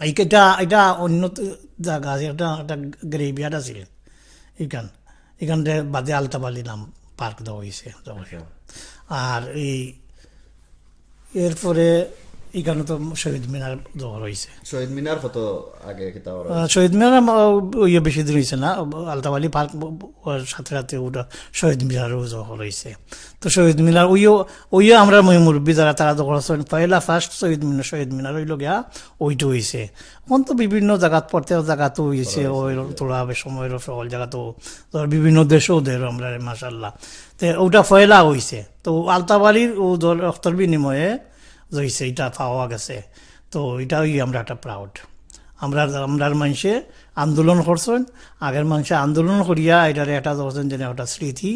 এইটা এটা অন্য জায়গা আছে, একটা একটা গ্রেভিয়ার্ড আছিল এখানটা বাদে আলতাবালি নাম পার্ক দেওয়া হয়েছে। আর এরপরে এখানে তো শহীদ মিনার দেওয়া হয়েছে। শহীদ মিনার কত আগে শহীদ মিনার ইয়ে বেশি দিন হয়েছে না, আলতাবালি পার্ক সাথে সাথে ওটা শহীদ মিনারও দেওয়া হয়েছে। তো শহীদ মিনার ওইও আমরা মুরব্বী যারা তারা দখল পয়লা ফার্স্ট শহীদ মিনার হইল গিয়া ওইটা হয়েছে। এখন তো বিভিন্ন জায়গাত প্রত্যেক জায়গাতো হয়েছে, ওই তোলা সময়ের সকল জায়গাতো বিভিন্ন দেশও দের আমরা মাশাল্লাহ। তো ওটা পয়লা হয়েছে, তো আলতাবালির ও রক্তর বিনিময়ে হয়েছে এটা পাওয়া গেছে। তো এটাই আমরা একটা প্রাউড, আমরার মানুষে আন্দোলন করছেন, আগের মানুষে আন্দোলন করিয়া এটার একটা ধরছেন যেন একটা স্মৃতি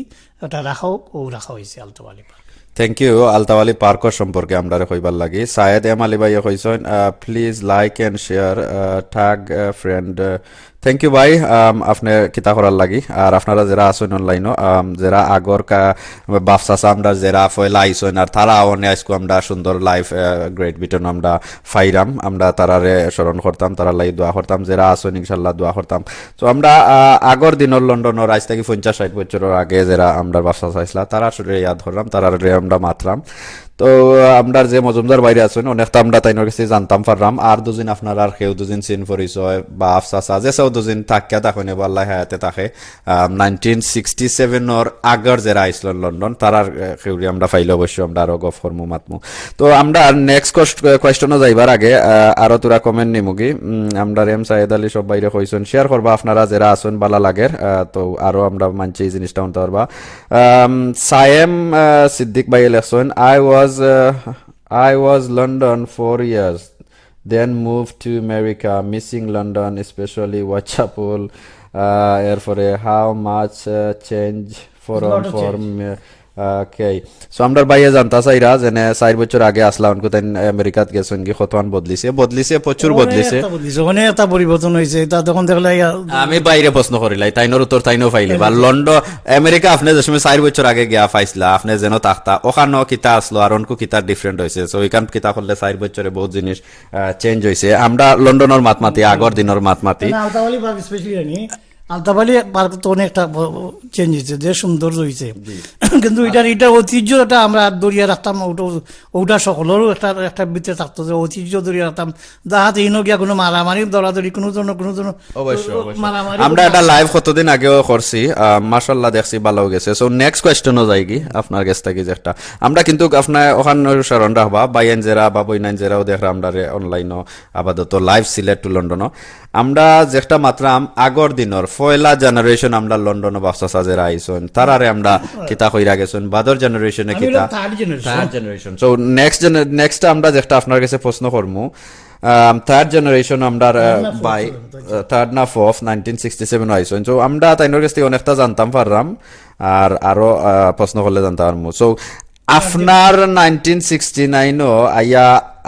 এটা রাখাও রাখা হয়েছে Altab Ali park. Thank you. Altab Ali পার্কর সম্পর্কে আমরা কইবার লাগি সায়েদ এম আলী ভাইয়া কইছেন please like and share tag friend. Thank you ভাই আপনি কিতা করার লাগি। আর আপনারা যারা আছেন অনলাইনও যারা আগর বাফসাসা আমরা যারা ফয়লা আইসেন আর তারা অনে আজকে আমরা সুন্দর লাইফ গ্রেট বিটন আমরা ফাইরাম, আমরা তারারে স্মরণ করতাম, তারা লাই দোয়া করতাম, যারা আছেন ইনশাল্লাহ দোয়া করতাম। তো আমরা আগর দিনের লন্ডনের আজ থেকে 50-60 বছরের আগে যারা আমরা বাফসাসা আইসলা তারা আসলে ইয়াদ করলাম, তারা আমরা মাতরাম। তো আমরা যে মজুমদার বাইরে আছেন অনেকটা আমরা তাইনের কাছে জানতাম পারলাম। আর দুদিন আপনার আর কেউ দুদিন চিন পরিচয় বা আফসাসা যে সব দুদিন থাকিয়া তখন আল্লাহ হায়াতে থাকে 1967 আগর যারা আইসলেন লন্ডন তারার কেউরি আমরা ফাইলে অবশ্যই আমরা আরো গফ করমু মাতমু। তো আমরা নেক্সট কোয়েশ্চনও যাইবার আগে আরো তোরা কমেন্ট নিমুগি আমরা এম সাইদ আলী সব বাইরে কইছেন শেয়ার করবা আপনারা যারা আছেন বালা লাগের। তো আরো আমরা মানছি এই জিনিসটা উনতে পারবা। সায়েম সিদ্দিক ভাই লেখছেন I was London 4 years, then moved to America, missing London, especially Whitechapel. Therefore, how much change for me? Okay. So আমরা বাইরে জানতা চাইরা যেনে 4 বছর আগে আসলা অনকো তাই আমেরিকাত গেছেন কি কতমান বদলিছে প্রচুর বদলিছে অনেক একটা পরিবর্তন হয়েছে। এটা তখন দেখলে আমি বাইরে প্রশ্ন করিলাই তাইনোর উত্তর তাইনো ফাইলে বা লন্ডন আমেরিকা আপনি যে সময় 4 বছর আগে গিয়া পাইছিলা আপনি যেন তাকতা ওখানেও কিতা আসলো আর অনকো কিতা ডিফারেন্ট হয়েছে। সো ওইখান কিতা করলে 4 বছরে বহুত জিনিস চেঞ্জ হয়েছে। আমরা লন্ডনের মাতমাতি আগর দিনের মাতমাতি আলতাবালি পার্ক স্পেশালি আলতাবালি পার্ক তো অনেকটা চেঞ্জ হয়েছে, যে সুন্দর হয়েছে। কিন্তু এটা ঐতিহ্যটা আমরা দরিয়া রাখতাম, ওটা সকলেরও একটা ভিতরে থাকতো যে ঐতিহ্য দরিয়া রাখতাম, যাহাতে ইনো গিয়া কোনো মারামারি দরাদরি কোনো জন্য মারামারি। আমরা একটা লাইভ কতদিন আগেও করছি মাশাআল্লাহ দেখছি ভালো গেছে। সো নেক্সট কোয়েশ্চনও যাই কি আপনার কাছ থেকে যেটা আমরা কিন্তু আপনার ওখানে স্মরণ রাখবা বাইন জেরা বা বইনাইন জেরাও দেখরা আমরা অনলাইনও আপাতত লাইভ সিলেট টু লন্ডনও আমরা যেটা মাত্রাম আগর দিনের পয়লা জেনারেশন আমরা লন্ডনে বাফসাসা যারা আইসন তারারে আমরা কিতা কইরা গেছেন বাদর জেনারেশনে কিতা থার্ড জেনারেশন। সো নেক্সট আমরা যেটা আপনার কাছে প্রশ্ন করমু থার্ড জেনারেশন আমরা বাই থার্ড না ফোর্থ 1967 আইসন। সো আমরা তাইনোর কাছ থেকে অনেকটা জানতাম পারলাম আর আরো প্রশ্ন করলে জানতাম পারমু। সো আপনার 1969 আইয়া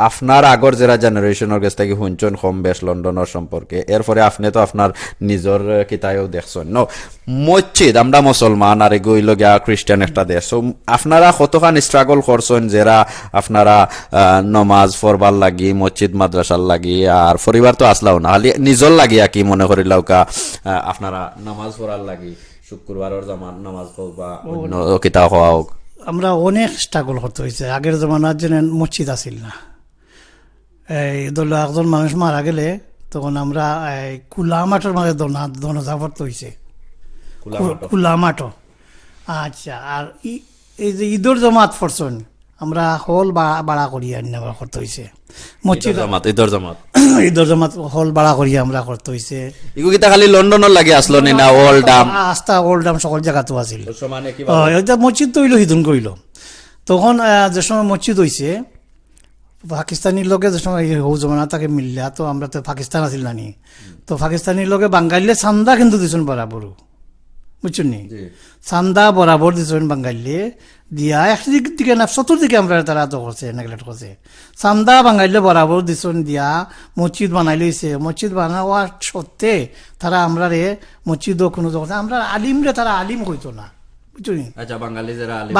আপনার আগর যারা জেনারেশনের কাছ থেকে শুনছেন কম বেশ লন্ডনের সম্পর্কে, এরপরে আপনি তো আপনার নিজের কিতায়ও দেখছেন ন মসজিদ আমরা মুসলমান আর এগুইল গিয়া খ্রিস্টান একটা দেশ। আপনারা কতখান স্ট্রাগল করছেন যারা আপনারা নমাজ পড়বার লাগি মসজিদ মাদ্রাসার লাগি আর পরিবার তো আসলাও না খালি নিজর লাগিয়া কি মনে করিলাও কা আপনারা নামাজ পড়ার লাগি শুক্রবারের জামান নামাজ পড়বা অন্য কিতা হওয়া হোক। আমরা অনেক স্ট্রাগল করতে হয়েছে। আগের জমানার জন্য মসজিদ আসিল না, এই ধরো একজন মানুষ মারা গেলে তখন আমরা খোলা মাঠের মাঝে দনজা পড়তে হয়েছে, খোলা মাঠও আচ্ছা, আর এই যে ঈদর জমাত ফরছন আমরা হল বাড়া করি আনি আমরা করতে হয়েছে মসজিদ ঈদর জামাত ঈদর জমাত হল বাড়া করি আমরা করতে হয়েছে। ইগু কিতা খালি লন্ডনের লাগে আসলো নি না ওল্ড ডাম আস্থা ওল্ড ডাম সকল জায়গাতেও আছিল। সমানে কি এটা মসজিদ তো হইলো হিদুন করিল তখন যে সময় মসজিদ হয়েছে পাকিস্তানির লগে যে সময় হৌ জমানা তাকে মিললা তো আমরা তো পাকিস্তান আছিল নানি তো পাকিস্তানির লগে বাঙালিলে চান্দা কিন্তু দিছেন বরাবর বুঝছেন নি চান্দা বরাবর দিছেন বাঙালিলে দিয়া একদিক দিকে না চতুর্দিকে আমরা তারা তো করছে নেগলেক্ট করছে চান্দা বাঙালিলে বরাবর দিছেন দিয়া মসজিদ বানাই লইছে মসজিদ বানাওয়ার সত্ত্বে তারা আমরা রে মসজিদও কোনো আমরা আলিম রে তারা আলিম হইতো না বুঝলি। আচ্ছা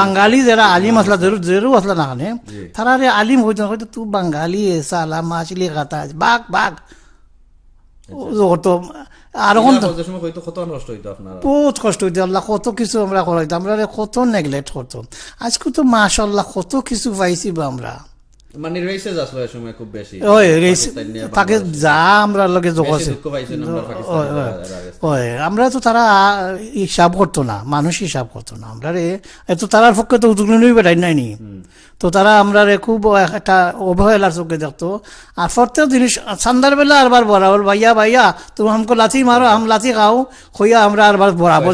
বাঙালি যারা আলিম আসলা জেরু আসলা না খানে তারা রে আলিম হইতো না হয়তো তুই বাঙালি সালা মাছলি কাতা বাঘ বাঘ আর বহুত কষ্ট হইতো আল্লাহ কত কিছু আমরা করাইতো আমরা কত নেগলেক্ট করতো আজকে তো মাশাআল্লাহ কত কিছু পাইছি বা আমরা মানে রেসেস আসলো এই সময় খুব বেশি ওই রেস তাকে যা আমরা লগে জোগাছে ওই আমরা তো তারা হিসাব করতো না মানুষ হিসাব করতো না আমরা রে এত তারার পক্ষে তো উদ্যোগী বেটাই নাইনি তো তারা আমরা রে খুব একটা অবহেলার চোখে দেখতো আর প্রত্যেক জিনিস সন্ধ্যার বেলা আরবার বরাবর ভাইয়া ভাইয়া তুমি हमको লাথি মারো हम লাথি খাও হইয়া আমরা আরবার বরাবর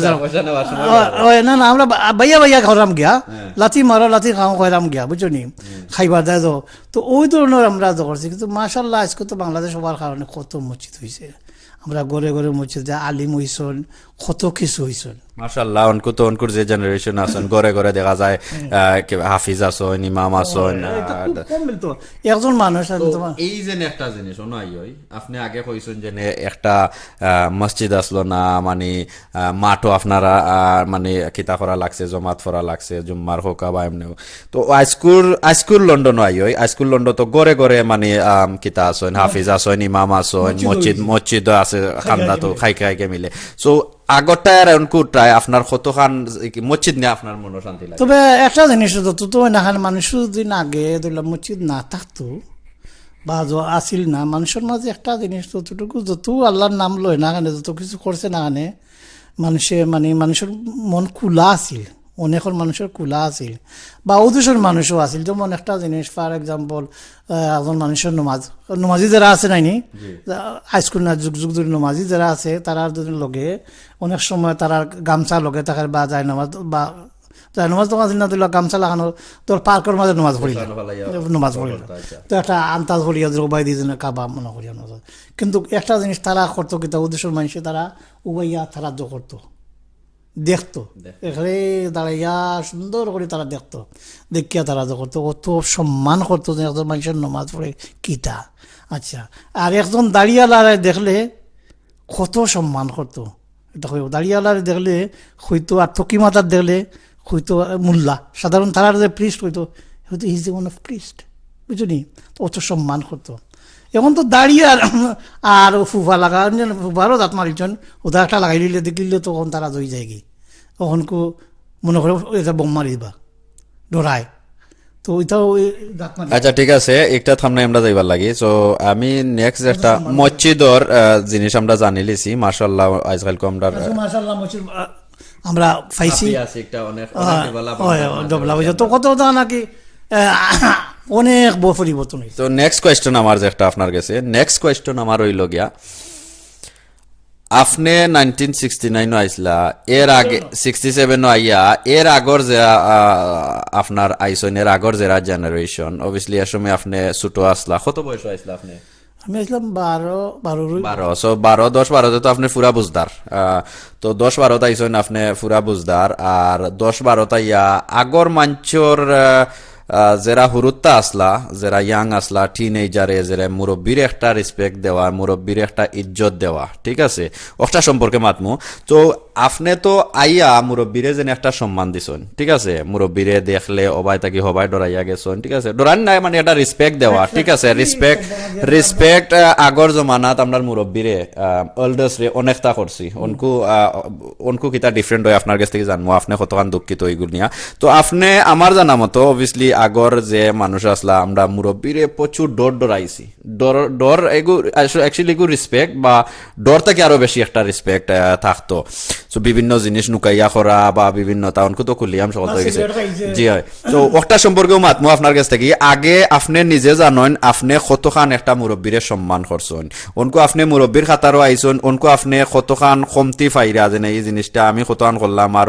না না আমরা ভাইয়া ভাইয়া খাওয়াম গিয়া লাথি মারো লাথি খাও খাইলাম গিয়া বুঝছো নি খাইবার দেয় তো ওই ধরনের আমরা করছি কিন্তু মাশাআল্লাহ আজকে তো বাংলাদেশ হওয়ার কারণে কত মসজিদ হয়েছে আমরা ঘরে ঘরে মসজিদে আলিম হইছন কত কিছু হইছন মাশাআল্লাহ অনকুর যে জেনারেশন আছেন ঘরে ঘরে দেখা যায় হাফিজ আছেন ইমাম আছেন একজন মানুষ এই যে একটা জিনিস নাই ওই আপনি আগে কইছেন যে একটা মসজিদ আসলো না মানে মাঠও আপনারা মানে কিতা করা লাগছে জমাত করা লাগছে জুম্মার হোক বা এমনিও তো আইস্কুল লন্ডন আই ওই আইস্কুল লন্ডন তো ঘরে ঘরে মানে কিতা আছেন হাফিজ আছেন ইমাম আছেন মসজিদ আছে খান্দা তো খাইকে মিলে সো আগরটা আর অনকুটায় আপনার কতখান মসজিদ নিয়ে আপনার মনে শান্তি লাগে তবে একটা জিনিস তো না মানুষ দিন আগে ধরলাম মসজিদ না থাকতো বা আসিল না মানুষের মাঝে একটা জিনিস ততটুকু যত আল্লাহর নাম লয় না কানে যত কিছু করছে না কানে মানুষের মন খোলা আছিল অনেকের মানুষের খোলা আছিল বা ওদেশের মানুষও আছিল যেমন একটা জিনিস ফর এক্সাম্পল একজন মানুষের নমাজি যারা আছে নাইনি হাইস্কুল না যুগ যুগ ধরে নমাজি যারা আছে তারা লগে অনেক সময় তারা গামছা লগে থাকার বা যায় নামাজ বা নামাজ তো না দিল গামছা লাগানো তোর পার্কের মাঝে নমাজ পড়িল তো একটা আন্তাজ পড়িয়া উবাই দিয়ে কাবা মনে করিয়া কিন্তু একটা জিনিস তারা করতো কিন্তু ওদেশের মানুষে তারা উবাইয়া তারা করতো দেখতো এখানে দাঁড়াইয়া সুন্দর করে তারা দেখতো দেখিয়া তারা করতো কত সম্মান করতো যে একজন মানুষের নমাজ পড়ে কিতা আচ্ছা আর একজন দাঁড়িয়ালারে দেখলে কত সম্মান করতো এটা দাঁড়িয়ালারে দেখলে হয়তো আর থকি মাতার দেখলে হয়তো মোল্লা সাধারণ তারার যে প্রিস্ট হইতো হয়তো is the one of priest বুঝলি অত সম্মান করতো এখন তো দাঁড়িয়ে আর ফুফা লাগা ফুফারও দাঁত মারিছেন ওটা একটা লাগাই দিলে দেখিলে তখন তারা জয় যায় কি তখন মনে করে এটা বোম মারি দিবা ডরায় তো ওইটাও দাঁত মারি। আচ্ছা ঠিক আছে একটা থামনে আমরা যাইবার লাগি তো আমি নেক্সট একটা মসজিদর জিনিস আমরা জানি লিছি মাশাআল্লাহ আজকালকে আমরা মাশাআল্লাহ মসজিদ আমরা পাইছি একটা অনেক ডবলা হয়েছে তো কত নাকি অনেক পরিবর্তন হয়েছে। তো নেক্সট কোয়েশ্চন আমার যেটা আপনার কাছে নেক্সট কোয়েশ্চন আমার হইল গিয়া আপনি 1969 আইসলা এর আগে 67 আইয়া এর আগর যে আপনার আইসন এর আগর যারা জেনারেশন অবভিয়াসলি এর সময় আপনি ছোট আসলা কত বয়স আইসলা আপনি আমি আসলাম 12 সো 10-12 তো আপনি পুরা বুঝদার তো 10-12 আইসন আপনি পুরা বুঝদার আর 10-12 ইয়া আগর মাঞ্চর যারা হুরুত্তা আসলা যারা ইয়াং আসলা টিনেজারে যারা মুরব্বীর একটা রেসপেক্ট দেওয়া মুরব্বীর একটা ইজ্জত দেওয়া ঠিক আছে ওটা সম্পর্কে মাতমু তো আপনি তো আইয়া মুরব্বীরে যেন একটা সম্মান দিছেন ঠিক আছে মুরব্বীরে দেখলে অবাই তাকি হবাই ডরাইয়া গেছেন ঠিক আছে ডরান নাই মানে একটা রেসপেক্ট দেওয়া ঠিক আছে রেসপেক্ট আগর জমানাত আপনার মুরব্বীরে ওল্ডার্স রে অনেকটা করছি অনকু কিতা ডিফারেন্ট হয় আপনার কাছ থেকে জানবো আপনি কতখান দুঃখিত ওইগুলো নিয়া তো আপনি আমার জানা মতো অবভিয়াসলি আগর যে মানুষ আসলা আমরা মুরব্বীরে প্রচুর ডরাইছি ডর এগু অ্যাকচুয়ালি এগু রেসপেক্ট বা ডর থেকে আরো বেশি একটা রেসপেক্ট থাকতো সো তো বিভিন্ন জিনিস নুকাইয়া করা বা বিভিন্ন তাউনকু তো খুলিয়াম সকল হয়ে গেছে জি হয় তো ওটা সম্পর্কেও মাতমু আপনার কাছ থেকে আগে আপনি নিজে জানেন আপনি কতখান একটা মুরব্বীরে সম্মান করছেন অনকু আপনি মুরব্বীর খাতারও আইছেন অনকু আপনি কতখান কমতি ফাইরা যেন এই জিনিসটা আমি কতখান করলাম আর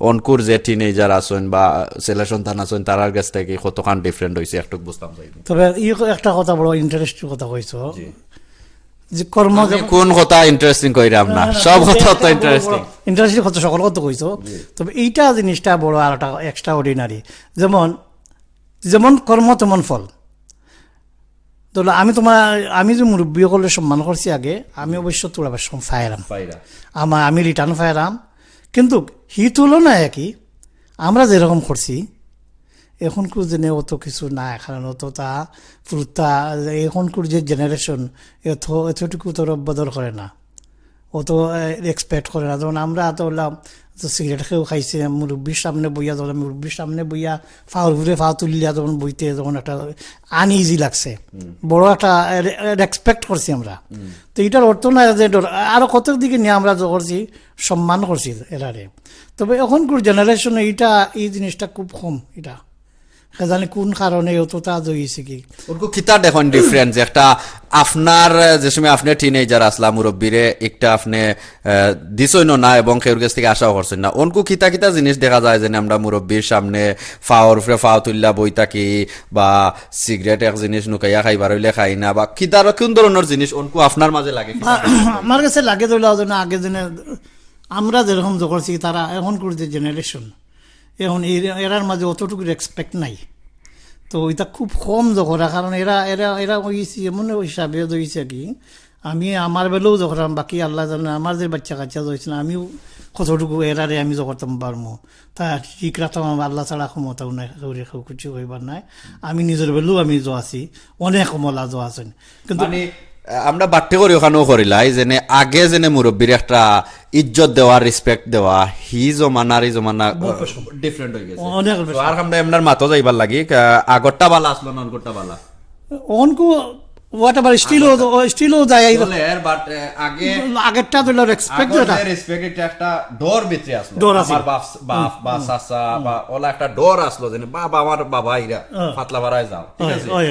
অনকুর যে টিনেজার আছেন বা ছেলে সন্তান আছেন তারার কাছ থেকে কতখান ডিফারেন্ট হয়েছে একটু বুঝতাম চাই তবে একটা কথা বড় ইন্টারেস্টিং কথা কইছো যে কর্ম কোন কথা ইন্টারেস্টিং কইরাম না সব কথা তো ইন্টারেস্টিং ইন্টারেস্টিং কথা সকল কথা কইছো তবে এইটা জিনিসটা বড় আর একটা এক্সট্রা অর্ডিনারি যেমন যেমন কর্ম তেমন ফল ধরো আমি যে মুরব্বী সকলের সম্মান করছি আগে আমি অবশ্য তোলা ফায়ারাম আমি রিটার্ন ফায়ারাম কিন্তু হি তুলনায় একই আমরা যেরকম করছি এখনকার জেনে অত কিছু নাই কারণ অত তা পুরুত্তা এখনকার যে জেনারেশন এতটুকু তো বদল করে না অত এক্সপেক্ট করে না যেমন আমরা তো বললাম সিগারেট খেয়েও খাইছে মুরব্বীর সামনে বইয়া যখন মুরব্বীর সামনে বইয়া ফাউর ঘুরে ফাও তুলিয়া যখন বইতে যখন একটা আনইজি লাগছে বড় একটা এক্সপেক্ট করছি আমরা তো এটার অর্থ না যে আরো কত দিকে নিয়ে আমরা করছি সম্মান করছি এরারে তবে এখনকার জেনারেশনে এই জিনিসটা খুব কম এটা জানি কোন কারণে অতটা হয়েছে কি ওরকম কিতা দেখুন ডিফারেন্স একটা আপনার যে সময় আপনি টিনেজার আসলা মুরব্বীরে একটা আপনি দিছইন না এবং কেউর কাছ থেকে আশাও করছেন না অনকু কিতা কিতা জিনিস দেখা যায় যে আমরা মুরব্বীর সামনে ফাওর ফ্রে ফাও তুললা বই থাকি বা সিগারেট এক জিনিস নুকাইয়া খাইবার হইলে খাই না বা কিতার কোন ধরনের জিনিস অনকু আপনার মাঝে লাগে আমার কাছে লাগে ধরলে আগে দিনে আমরা যেরকম করছি তারা এখনকার যে জেনারেশন এখন এরার মাঝে অতটুকু রেসপেক্ট নাই তো এটা খুব কম জগরা কারণ এরা এরা এরা হয়েছে এমন হিসাবে হয়েছে কি আমি আমার বেলেও জগরাম বাকি আল্লাহ জানে আমার যে বাচ্চা কাচ্চা হয়েছে না আমিও কতটুকু এরারে আমি জগরতাম পারবো তা ঠিক রাখতাম আল্লাহ ছাড়া ক্ষমতাও নাই কিছু হইবার নাই আমি নিজের বেলেও আমি আছি অনেক কমলা আছেন কিন্তু আমরা বাড়তে করি ওখানেও করিলাই যেনে আগে যেনে মুরব্বীর একটা ইজ্জত দেওয়া রেসপেক্ট দেওয়া হি জমানার এই জমানা ডিফারেন্ট হয়ে গেছে আর আমরা এমনার মাতো যাইবার লাগি আগরটা বালা আসলো না আগরটা বালা অনকু whatever স্টিলও যায় বাট আগে আগেরটা তো রেসপেক্ট রেসপেক্ট একটা ডর ভিতরে আসলো আমার বাপ বা চাচা বা ওলা একটা ডর আসলো যে বাবা আমার বাবা ইরা পাতলা বাড়ায় যাও ঠিক আছে ওই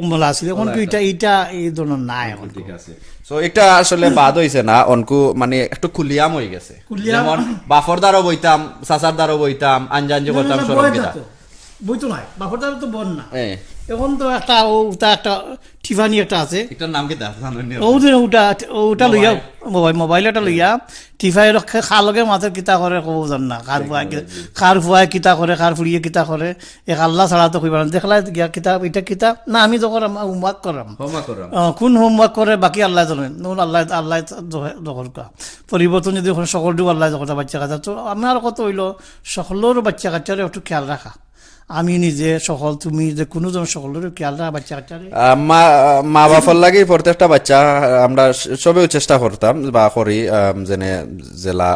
মোলা আসলে এখন কি এটা এই ধরনের নাই এখন ঠিক আছে সো এটা আসলে বাদ হইছে না অনকু মানে একটু খুলিয়াম হয়ে গেছে যেমন বাফর দ্বারও বইতাম চাচার দ্বারও বইতাম আঞ্জাঞ্জি করতাম সরম কিতা বইতো নাই বাফর দ্বারও তো বন না এখন তো একটা টিফানি একটা আছে এটার নাম কি ওটা লইয়া মোবাইল এটা লইয়া টিফাই খালকে মাথার কিতা করে কব জান না খার ফুয়াই কিতা করে খার ফুড়িয়ে কিতা করে এক আল্লাহ ছাড়া তো কইবার দেখলা গিয়া কিতাব এটা কিতাব না আমি তো করাম হোমওয়ার্ক করাম কোন হোমওয়ার্ক করে বাকি আল্লাহ জানেন আল্লাহ দখলকা পরিবর্তন যদি সকলটুকু আল্লাহ দখলটা বাচ্চা কাচ্চা তো আমার কত হইল সকলের বাচ্চা কাচ্চারে একটু খেয়াল রাখা আমি নিজে সকল তুমি যে কোনো জন সকলের খেয়াল রাখা বাচ্চা কাচ্চারে মা বাবার লাগে প্রত্যেকটা বাচ্চা আমরা সবেও চেষ্টা করতাম বা করি যেনে জেলা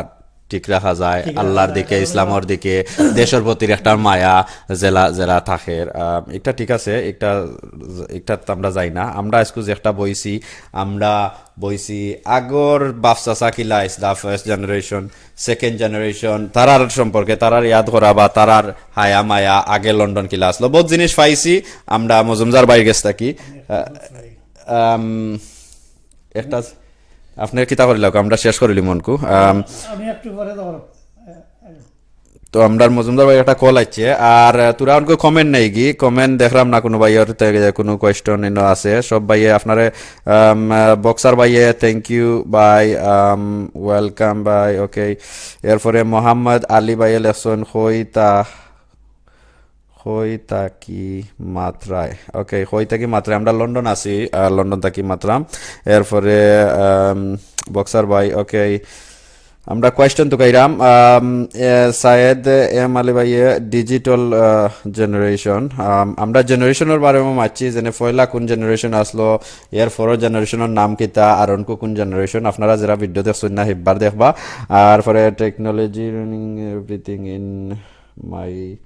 ঠিক রাখা যায় আল্লাহর দিকে ইসলামের দিকে দেশের প্রতি একটা মায়া জেলা থাকে একটা ঠিক আছে একটা আমরা যাই না আমরা আজকে যে একটা বইছি আগর বাপ চাচা কিলা Islam first generation second generation তারার সম্পর্কে তারার ইয়াদ করা বা তারার হায়া মায়া আগে লন্ডন কিলা আসলো বহুত জিনিস পাইছি আমরা মজুমদার বাইরে গেছ থাকি একটা আপনার কিতা করিল আমরা শেষ করিলি মনকু তো আমরা মজুমদার ভাই একটা কল আছে আর তোরা অনকো কমেন্ট নেই কি কমেন্ট দেখলাম না কোনো ভাইয়ের কোনো কোয়েশ্চন আছে সব ভাইয়ে আপনারে বক্সার ভাইয়ে থ্যাংক ইউ ভাই ওয়েলকাম ভাই ওকে এরপরে মোহাম্মদ আলী ভাইয়ে লেখছেন কি মাত্রায় ওকে কি মাত্রায় আমরা লন্ডন আছি লন্ডন থাকি মাত্রা এরপরে বক্সার ভাই ওকে আমরা কোয়েশ্চন তো কাইরাম সায়েদ এম আলী ভাইয়ে ডিজিটাল জেনারেশন আমরা জেনারেশনের বারে মারছি যেন পয়লা কোন জেনারেশন আসলো এর পরের জেনারেশনের নাম কিতা আর অনকো কোন জেনারেশন আপনারা যারা ভিডিও দেখছেন না হিব্বার দেখবা আর পরে technology running everything in my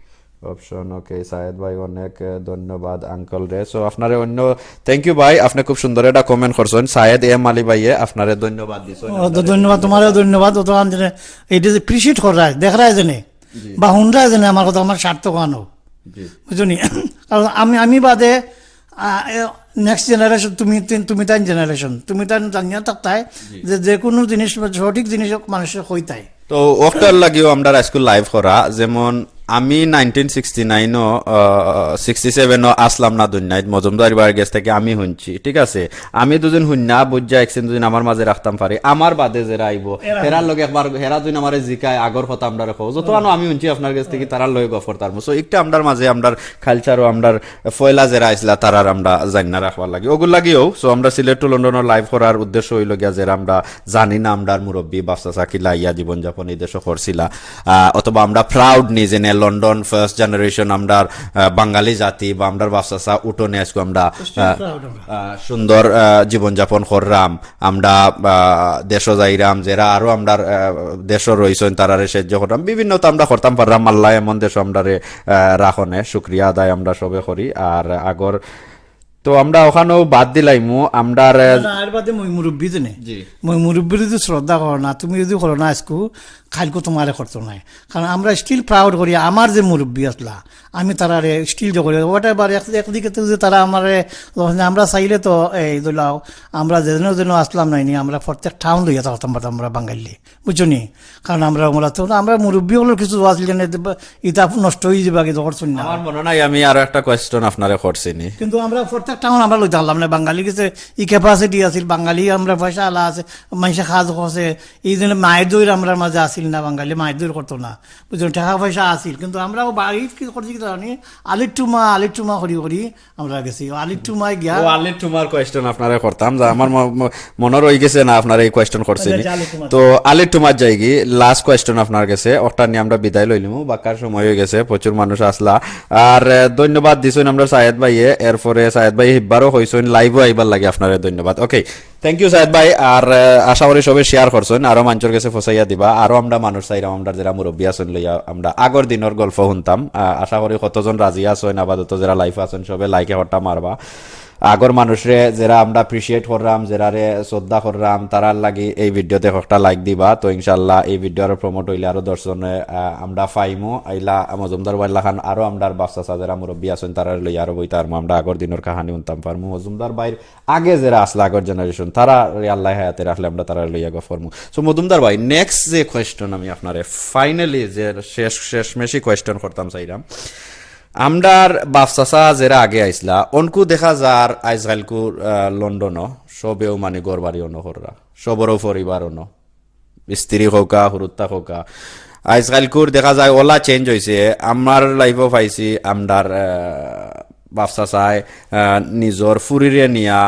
option okay Sayed ভাই অনেক ধন্যবাদ আঙ্কল রে। সো আপনারে অন্য থ্যাংক ইউ ভাই, আপনি খুব সুন্দর একটা কমেন্ট করছেন। সায়েদ এম আলী ভাইয়ে আপনারে ধন্যবাদ দিছেন। ধন্যবাদ, তোমারও ধন্যবাদ। অত আনজনে এটা যে এপ্রিসিয়েট করা দেখা রায় জানে বা হুনরা জানে আমার কথা, আমার স্বার্থ কানো বুঝলি। কারণ আমি বাদে নেক্সট জেনারেশন, তুমি তাই জেনারেশন, তুমি তাই জানিয়ে থাকতাই যে কোনো জিনিস সঠিক জিনিস মানুষের হইতাই। তো ওটার লাগিও আমরা স্কুল লাইভ করা, যেমন আমি 1969 67 আসলাম না দুনিয়ায়, মজুমদার বাড়ির গেছ থেকে আমি শুনছি, ঠিক আছে। আমি দুজন শুননা বুঝা একদিন দুদিন আমার মাঝে রাখতাম পারি, আমার বাদে যারা আইব হেরার লগে একবার হেরা দুই আমার জিকায় আগর কথা আমরা রাখো যত আমি শুনছি আপনার কাছ থেকে তারার লগে গফর তার সো একটা আমরার মাঝে আমরার কালচার ও আমরার ফয়লা যারা আইসলা তারার আমরা জান্না রাখবার লাগে ওগুলো লাগিও। সো আমরা সিলেট টু লন্ডনের লাইভ করার উদ্দেশ্য হইল গিয়া যারা আমরা জানি না আমরার মুরব্বী বাচ্চা চাকিলা ইয়া জীবনযাপন এই দেশ করছিলা, অথবা আমরা প্রাউড নি যে লন্ডন ফার্স্ট জেনারেশন আমরা বাঙালি জাতি বা আমরা বাচ্চা উঠোনে আজকে আমরা সুন্দর জীবনযাপন করলাম, আমরা দেশ যাইরাম যারা আরো আমরা দেশ রয়েছেন তারারে সাহায্য করলাম, বিভিন্ন তো আমরা করতাম পারলাম। আল্লাহ এমন দেশ আমরা রাখনে শুক্রিয়া আদায় আমরা সবে করি। আর আগর তো আমরা ওখানেও বাদ দিলাইমু আমরা আর বাদে মই মুরব্বী জেনে মই মুরব্বীর যদি শ্রদ্ধা করো না, তুমি যদি করো না আজকু খালকো তোমারে করতো নাই। কারণ আমরা স্টিল প্রাউড করি আমার যে মুরব্বী আসলা, আমি তারারে স্টিল যে করি ওটা এবার একদিকে তো যে তারা আমারে আমরা চাইলে তো এই ধরলাও আমরা যেন আসলাম নাইনি, আমরা প্রত্যেক টাউন লইয়া থাকতাম পারতাম আমরা বাঙালি বুঝছো নি। কারণ আমরা তো আমরা মুরব্বী হলো কিছু আসলে ইটা নষ্ট হয়ে যাবে আগে করছেন না। আমার মনে নাই আমি আরো একটা কোয়েশ্চন আপনারে করছিনি, কিন্তু আমরা প্রত্যেক টাউন আমরা লইতে পারলাম না, বাঙালি কিছু ই ক্যাপাসিটি আছিল, বাঙালি আমরা পয়সা আলা আছে, মানুষের কাজ করছে, এই জন্য মায়ের দইর আমরা মাঝে আসিল না, বাঙালি মায়ের দইর করতো না বুঝলেন, টাকা পয়সা আসিল। কিন্তু আমরা বাড়ির কি করছি কি জানি আলির টুমা করি আমরা গেছি আলির টুমায় গিয়া আলির টুমার কোয়েশ্চন আপনারা করতাম যা আমার মনে রয়ে গেছে না আপনারা এই কোয়েশ্চন করছেন। তো আলির টুমার যাইগি লাস্ট কোয়েশ্চন আপনার কাছে ওটা নিয়ে আমরা বিদায় লইলিম, বাকার সময় হয়ে গেছে, প্রচুর মানুষ আসলা। আর ধন্যবাদ দিছেন আমরা সায়েদ ভাইয়ে, এরপরে সায়েদ ভাই হিব্বারও হইছেন লাইভও আইবার লাগে আপনারা ধন্যবাদ। ওকে থ্যাংক ইউ সায়েদ ভাই। আর আশা করি সবাই শেয়ার করছেন, আরো মানুষের কাছে ফসাইয়া দিবা, আরো আমরা মানুষ চাইরাম আমরা যারা মুরব্বী আছেন লইয়া আমরা আগর দিনের গল্প শুনতাম। আশা করি কতজন রাজি আছেন, আপাতত যারা লাইফ আছেন সবে লাইকে হট্টা মারবা। আগর মানুষরে যারা আমরা অ্যাপ্রিসিয়েট করলাম, যারা শ্রদ্ধা করলাম, তারার লাগি এই ভিডিওতে একটা লাইক দিবা। তো ইনশাল্লাহ এই ভিডিও আরো প্রমোট হইলে আরো দর্শনে আমরা পাইমো আইলা মজুমদার বাইলা খান আরো আমরা বাচ্চা যারা মুরব্বী আছেন তারা লইয়া আরো বইতে পারবো, আমরা আগর দিনের কাহানি শুনতাম পারবো। মজুমদার বাইর আগে যারা আসলে আগর জেনারেশন তারা আল্লাহ হায়াতে রাখলে আমরা তারা লইয়া গফরমু। সো মজুমদার ভাই নেক্সট যে কোয়েশ্চন আমি আপনারে ফাইনালি যে শেষমেশি কোয়েশ্চন করতাম চাইলাম, আমরার বাপসাসা যারা আগে আইসলা অনকু দেখা যার আজকালকু লন্ডন সবেও মানে গড় বাড়ি অনহররা সবরও পরিবার অন স্ত্রী হোকা হুরুত্তা হোকা আজকালকুর দেখা যায় ওলা চেঞ্জ হয়েছে। আমার লাইফও পাইছি আমরার বাপসাসায় নিজর ফুরিরে নিয়া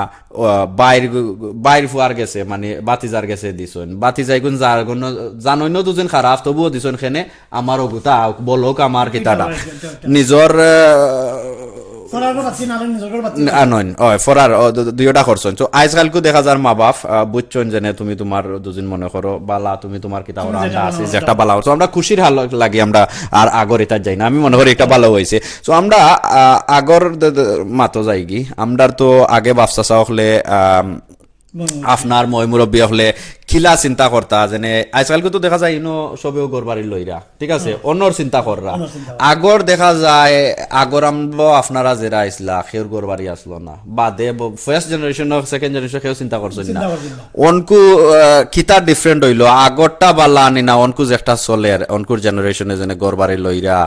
বাইর ফুয়ার গেছে মানে বাতিজার গেছে দিছন, বাতিজাই গুণ যার গুণ জানইন দুজন খারাপ তবুও দিছন খেনে আমার অগুতা বলক আমার কিতাটা নিজর ফরার দুইটা করছেন। তো আজকালকু দেখা যার মা বাপ বুঝছেন যে তুমি তোমার দুজন মনে করো বালা তুমি তোমার কিতা আছে যে একটা বালা করছো, আমরা খুশির হাল লাগি আমরা আর আগর এটা যাই না, আমি মনে করি এটা ভালো হয়েছে। তো আমরা আগর মাতো যাই কি আমরা তো আগে বাপসা হলে আপনার মই মুরব্বী হলে খিলা চিন্তা করতা যেনে আজকালকে তো দেখা যায় ইনো সবেও গড় বাড়ি লইরা ঠিক আছে অন্যর চিন্তা কররা। আগর দেখা যায় আগর আমরা আপনারা যারা আইসলা সেউর গড় বাড়ি আসলো না বাদে ফার্স্ট জেনারেশন সেকেন্ড জেনারেশন সেও চিন্তা করছেন না অনকু কিতা ডিফারেন্ট হইলো আগরটা বালা আনি না অনকু যে একটা চলের অনকুর জেনারেশনে যেন গড় বাড়ি লইরা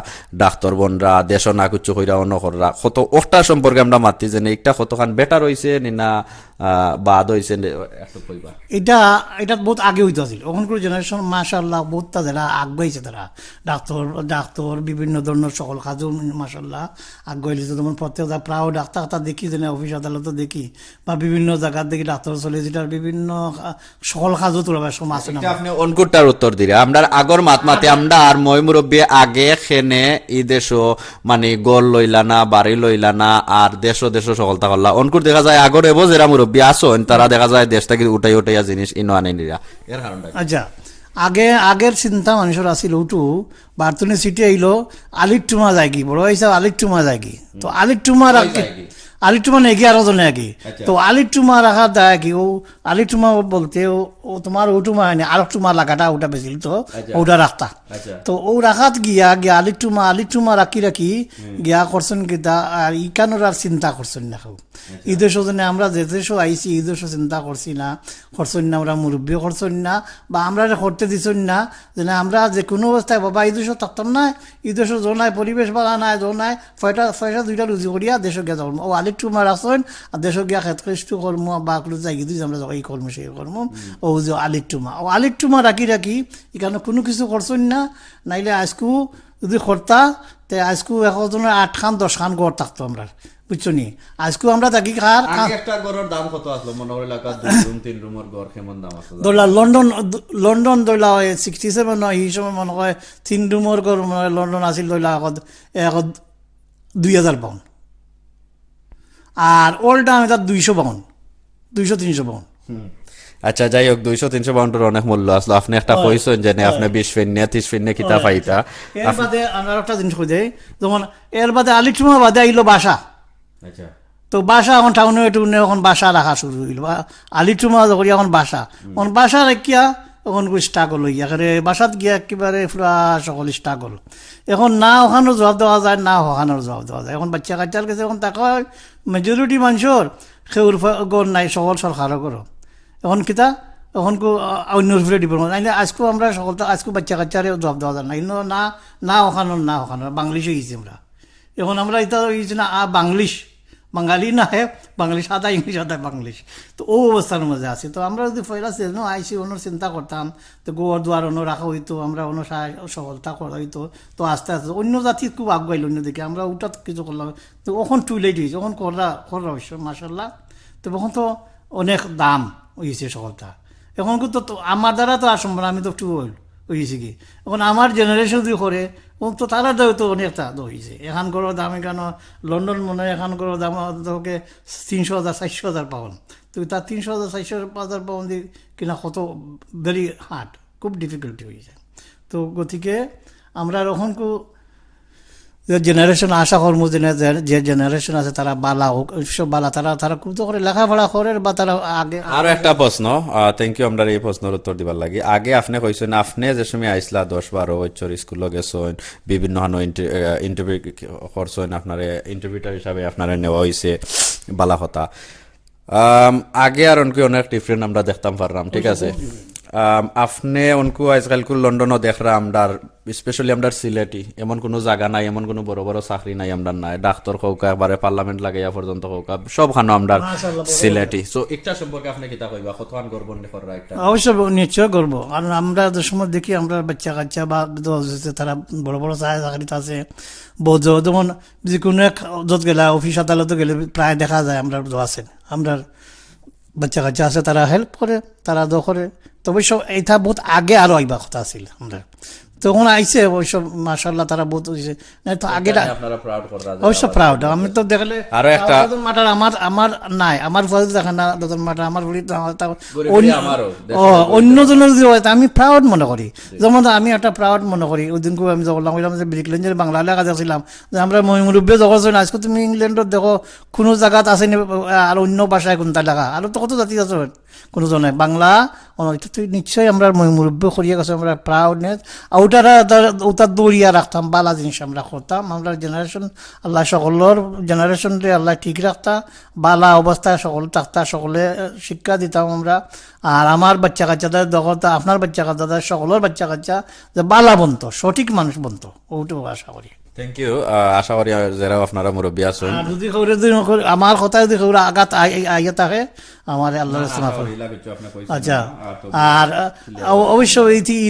ডাক্তার বনরা দেশ না কুচ্ছু কইরা অন্য কররা কত ওটা সম্পর্কে আমরা মাতি যেন একটা কতখান বেটার হইছে না বাদ হইছে একটু কইবা। এটা এটা বহুত আগে হইতে আছিল ওখানকার জেনারেশন মাশাআল্লাহ বহুত তারা আগাইছে, তারা ডাক্তার বিভিন্ন ধরনের সকল কাজও মাশাআল্লাহ আগাইছে। যেমন প্রত্যেক প্রায় ডাক্তার দেখি যেন অফিস আদালত দেখি বা বিভিন্ন জায়গার দেখি ডাক্তার চলে যেটার বিভিন্ন সকল কাজও তোলা সমাজ আছে না। আপনি অনকুরটার উত্তর দিলে আমরা আগর মাতে আমরা আর মই মুরব্বী আগে খেনে ই দেশ মানে গোল লইলা না বাড়ি লইলা না আর দেশ সকল থাকলা অনকুর দেখা যায় আগর এবো যারা মুরব্বী আসন তারা দেখা যায় দেশটাকে উঠাইয়া জিনিস ইনো আনে নিরা এর কারণটা। আচ্ছা আগের চিন্তা মানুষের আছিল ওটু বার্তনে সিটি আইলো আলির টুমা যায় কি বড় হিসাব আলির টুমা যায় কি তো আলির টুমা আলিটুমা নেকি আরো জনে আগে তো আলিটুমা রাখা দেয় কি ও আলিটুমা বলতে ও তোমার ওটুমা হয়নি আর টুমা লাগাটা ওটা বেশি তো ওটা রাখতা তো ও রাখাত গিয়া আলিটুমা রাখি গিয়া করছেন গীতা আর ইকানোর আর চিন্তা করছেন না খাও এই দেশ আমরা যে দেশ আইসি এই দেশ চিন্তা করছি না করছেন না আমরা মুরব্বী করছেন না বা আমরা করতে দিচ্ছেন না যে আমরা যে কোনো অবস্থায় বাবা এই দেশ থাকতাম না এই দেশ জোনায় পরিবেশ বালা নাই জোনায় ফয়টা দুইটা রুজি করিয়া দেশ গিয়া যাবো ও আলিটুমার আসেন আর দেশ গিয়া খেতকৃষ্টি কর্ম বা যাই দিই আমরা এই কর্ম সেই কর্ম ও যে আলিটুমা রাখি এখানে কোনো কিছু করছেন না নাইলে আজকু যদি করতা তে আজকু একজনের 8 খান 10 খান গড় থাকতো আমরা বুঝছো নি আজকু আমরা থাকি খার একটা গড়ের দাম কত আসলো মনে করে এলাকা 2 রুম 3 রুমের গড় কেমন দাম আছে দোলা লন্ডন দোলা 67 এই সময় মনে হয় 3 রুমের গড় লন্ডন আছিল দোলা এখন 2000 পাউন্ড আর ওল্ড দাম এটা 200 পাউন্ড 200-300 পাউন্ড আচ্ছা যাই হোক 200-300 পাউন্ডের অনেক মূল্য আসলো আপনি একটা কইছেন যে আপনি 20 ফেন্নে 30 ফেন্নে কিতা পাইতা এর বাদে আর একটা জিনিস কই দেই যেমন এর বাদে আলিটুমা বাদে আইলো বাসা আচ্ছা তো বাসা এখন টাউনে টুনে এখন বাসা রাখা শুরু হইল আলিটুমা করি এখন বাসা রাখিয়া এখন স্ট্রাগল হইয়া বাসাত গিয়া একেবারে পুরা সকল স্ট্রাগল এখন না ওখানেও জবাব দেওয়া যায় না ওখানেও জবাব দেওয়া যায় এখন বাচ্চা কাচ্চার কাছে এখন তাকা মেজরিটি মানুষের সেউর গড় নাই সকল সরকারও করো এখন কিতা এখন অন্যর উপরে ডিপেন্ড করে নাইলে আজকেও আমরা সকল আজকে বাচ্চা কাচ্চারে জবাব দেওয়া যায় না না ওখানে বাংলিশ হয়েছি আমরা এখন আমরা এটা হয়েছি না বাংলিশ বাঙালি না হে বাংলিশ আদা ইংলিশ আদা বাংলিশ তো ও অবস্থার মধ্যে আছে তো আমরা যদি ফয়লা আইসি অন্য চিন্তা করতাম তো গোয়ার দুয়ার অন্য রাখা হইতো আমরা অন্য সফলতা করা হইতো তো আস্তে আস্তে অন্য জাতি খুব আগুয়াইল অন্যদিকে আমরা ওটা কিছু করলাম তো ওখান টু লেট হয়েছে ওখান করা অবশ্য মাসাল্লাহ তো তখন তো অনেক দাম হয়েছে সকলটা এখন তো আমার দ্বারা তো আসম্ভ না আমি তো একটু হয়েছি কি এখন আমার জেনারেশন যদি করে তো তারা তো অনেকটা হয়েছে এখান করার দাম এখান লন্ডন মনে হয় এখান করার দাম তোকে 300,000-400,000 পাউন্ড তো তার 300,000-400,000 পাউন্ড কিনা কত ভেরি হার্ড খুব ডিফিকাল্টি হয়ে যায় তো গতিকে আমরা এখন যে জেনারেশন আশা কর্ম যে জেনারেশন আছে তারা বালা হোক সব বালা তারা খুব তো করে লেখাপড়া করে বা তারা আগে আরো একটা প্রশ্ন থ্যাংক ইউ আমরা এই প্রশ্নের উত্তর দিবার লাগি আগে আপনি কইছেন আপনি যে সময় আইসলা 10-12 বছর স্কুলে গেছেন বিভিন্ন ইন্টারভিউ করছেন আপনার ইন্টারভিউটার হিসাবে আপনার নেওয়া হয়েছে বালা কথা আগে আর অনেক ডিফারেন্ট আমরা দেখতাম পারলাম ঠিক আছে আপনি উনকু আজকালকু লন্ডনও দেখরা আমরার স্পেশালি আমরা সিলেটি এমন কোনো জায়গা নাই এমন কোনো বড় বড় চাকরি নাই আমরা নাই ডাক্তার কৌকা একবারে পার্লামেন্ট লাগাইয়া পর্যন্ত কৌকা সবখানে আমরা সিলেটি সো একটা সম্পর্কে আপনি কিতা কইবা কতখান গর্ব করা একটা অবশ্য নিশ্চয় গর্ব কারণ আমরা যে সময় দেখি আমরা বাচ্চা কাচ্চা বা তারা বড় বড় চাকরিতে আছে বোঝ যেমন যে কোনো এক যত গেলা অফিস আদালতে গেলে প্রায় দেখা যায় আমরা আছেন আমরা বাচ্চা কাচ্চা আছে তারা হেল্প করে তারা করে তো অবশ্য এটা বহুত আগে আরো আইবা কথা আছিল আমরা তখন আইসে অবশ্য মাশাআল্লাহ তারা বহুত হইছে না তো আগে আপনারা প্রাউড করা অবশ্য প্রাউড আমি তো দেখলে আরো একটা মাটার আমার নাই আমার ফল দেখা না দতন মাটার আমার বলি অন্য জনের যদি হয় আমি প্রাউড মনে করি যেমন আমি একটা প্রাউড মনে করি ওই দিন আমি বললাম যে ব্রিকলেঞ্জের বাংলা লেখা যাচ্ছিলাম যে আমরা মুরব্বী জগৎ আজকে তুমি ইংল্যান্ডত দেখো কোনো জায়গাত আছে আর অন্য ভাষায় কোনটা লেখা আর তো কত জাতি আছে কোনো জনে বাংলা নিশ্চয়ই আমরা মুরব্বী করিয়া গেছে আমরা প্রাউডনেস ওটার দৌড়িয়া রাখতাম বালা জিনিস আমরা করতাম আমরা জেনারেশন আল্লাহ সকলের জেনারেশনরে আল্লাহ ঠিক রাখতাম বালা অবস্থায় সকল থাকতা সকলে শিক্ষা দিতাম আমরা আর আমার বাচ্চা কাচ্চাদের দখলতা আপনার বাচ্চা কাচ্চাদের সকলের বাচ্চা কাচ্চা যে বালা বন্ত সঠিক মানুষ বন্ত ওটাও আশা করি থ্যাংক ইউ আশা করি যারা আপনারা মুরব্বী আছেন যদি আমার কথা যদি আঘাত আইয়া থাকে আমার আল্লাহ আচ্ছা আর অবশ্য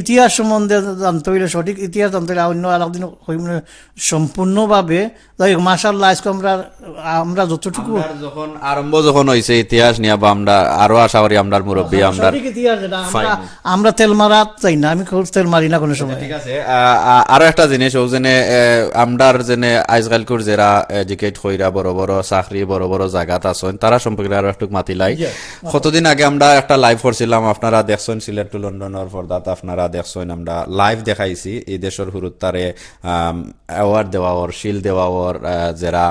ইতিহাস সম্বন্ধে জানতে হইলে সঠিক ইতিহাস জানতে হইলে অন্য আরেকদিন সম্পূর্ণভাবে মাশাআল্লাহ আজকে আমরা যতটুকু যখন আরম্ভ যখন হয়েছে ইতিহাস নিয়ে বা আমরা আরো আশা করি আমরা মুরব্বী আমরা আমরা তেল মারা চাই না আমি তেল মারি না কোনো সময় ঠিক আছে আরো একটা জিনিস ও জেনে আমরার জেনে আজকালকুর যারা এডুকেট হইরা বড় বড় চাকরি বড় বড় জায়গাত আছেন তারা সম্পর্কে আরো একটু মাতিলাই কতদিন আগে আমরা একটা লাইভ করছিলাম, আপনারা দেখছেন সিলেট টু লন্ডনের পর্দাত আপনারা দেখছেন, আমরা লাইভ দেখাইছি এই দেশের হুরুত্তারে অ্যাওয়ার্ড দেওয়া ওর শিল দেওয়া ওর যারা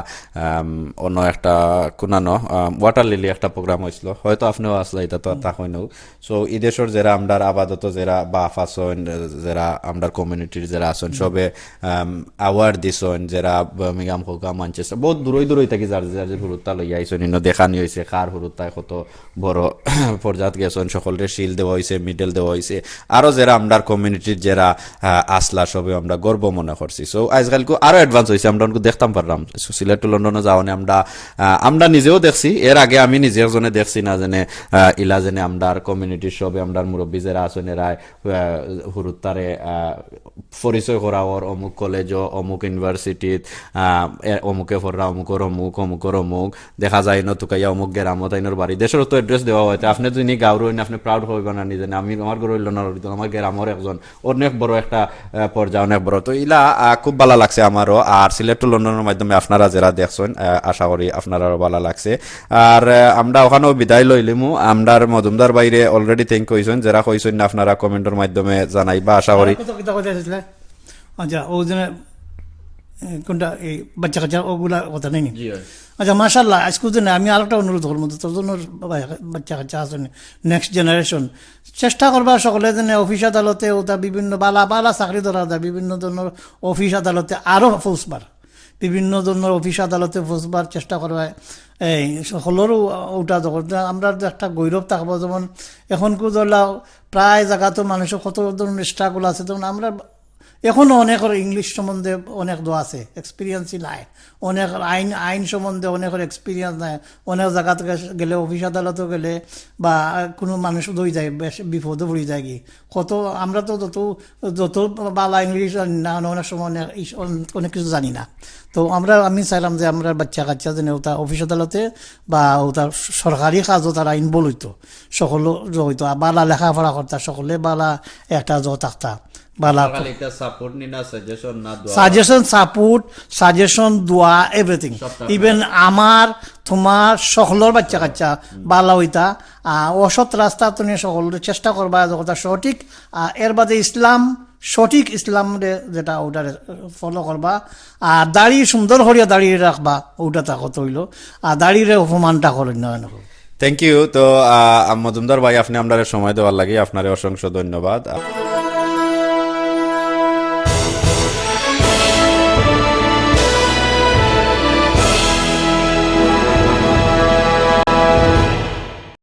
অন্য একটা কোনানো ওয়াটার লিলি একটা প্রোগ্রাম হয়েছিল, হয়তো আপনিও আসলে এটা তো তখন সো এই দেশের যারা আমরা আপাতত যারা বাফ আছেন, যারা আমরা কমিউনিটির যারা আছেন সবে অ্যাওয়ার্ড দিছেন, যারা বার্মিংহাম হোক ম্যানচেস্টার বহুত দূরই দূরই থাকি যার যার হুরুত্তা লইয়া আইসেন, ইনো দেখানি হয়েছে কার হুরুত্তায় কত বড় পর্যাত গেছেন, সকলের শিল দেওয়া হয়েছে, মেডেল দেওয়া হয়েছে, আরো যারা আমরা কমিউনিটির যারা আসলা সবে আমরা গর্ব মনে করছি। সো আজকালকে আরো অ্যাডভান্স হয়েছে, আমরা দেখতাম পারলাম সিলেট টু লন্ডনে যাওয়ানে আমরা নিজেও দেখছি, এর আগে আমি নিজে একজনে দেখছি না জেনে ইলা জেনে আমরা কমিউনিটির সবে আমরা মুরব্বী যারা আছেন এরা হুরুত্তারে পরিচয় করা ওর অমুক কলেজ অমুক ইউনিভার্সিটিত অমুকে ফররা অমুকর অমুক অমুকর অমুক দেখা যায় নতুকাইয়া অমুক গেরামত আইনের বাড়ি দেশের তো এড্রেস দেওয়া হয়, আপনি যদি গাঁর হইন আপনি প্রাউড হইবেন না নিজে, আমি আমার গরু হইল না আমার গেরামর একজন অনেক বড় একটা পর্যায়ে অনেক বড়। তো ইলা খুব ভালো লাগছে আমারও, আর সিলেট টু লন্ডনের মাধ্যমে আপনারা যারা দেখছেন আশা করি আপনারাও ভালো লাগছে। আর আমরা ওখানেও বিদায় লইলিমু, আমরা মজুমদার বাইরে অলরেডি থ্যাংক কইছেন, যারা কইছেন না আপনারা কমেন্টের মাধ্যমে জানাইবা আশা করি। আচ্ছা ও জন্য কোনটা এই বাচ্চা কাচ্চা ওগুলা কথা নেই। আচ্ছা মাশাল্লাহ, আজকে জন্য আমি আরেকটা অনুরোধ করবো, তোর জন্য বাচ্চা কাচ্চা আসেন নেক্সট জেনারেশন চেষ্টা করবা সকলে যেন অফিস আদালতে ওটা বিভিন্ন বালা বালা চাকরি ধরা যায়, বিভিন্ন ধরনের অফিস আদালতে আরও ফৌজবার, বিভিন্ন ধরনের অফিস আদালতে ফৌজবার চেষ্টা করবা। এই সকলেরও ওটা যখন আমরা একটা গৌরব থাকবো, যেমন এখন ধরলাও প্রায় জায়গাতো মানুষের কত ধরনের স্ট্রাগল আছে, যেমন আমরা এখনও অনেকের ইংলিশ সম্বন্ধে অনেক দোয়া আছে, এক্সপিরিয়েন্সই নাই, অনেক আইন সম্বন্ধে অনেকের এক্সপিরিয়েন্স নাই, অনেক জায়গা থেকে গেলে অফিস আদালতও গেলে বা কোনো মানুষ দই যায় বেশ বিপদও পড়ে যায় কি কত, আমরা তো যত বালা ইংলিশ জানি না, অনেক সময় অনেক কিছু জানি না। তো আমি চাইলাম যে আমরা বাচ্চা কাচ্চা যেন ওটা অফিস আদালতে বা ওটা সরকারি কাজও তারা ইনভলভ হইতো, সকল হইতো বালা লেখাপড়া করতা, সকলে বালা একটা থাকতা সাজেশন দোয়া এভরিথিং, ইভেন আমার তোমার সকলের বাচ্চা কাচ্চা বালা হইতা অসৎ রাস্তা তুমি সকলের চেষ্টা করবা যতটা সঠিক, এর বাদে সঠিক ইসলাম যেটা ওটা ফলো করবা, আর দাড়ি সুন্দর করিয়া দাঁড়িয়ে রাখবা, ওটা তা কত হইল, আর দাঁড়িয়ে অপমানটা করেন না। Thank you. তো মজুমদার ভাই আপনি আপনার সময় দেওয়ার লাগে আপনার অসংখ্য ধন্যবাদ।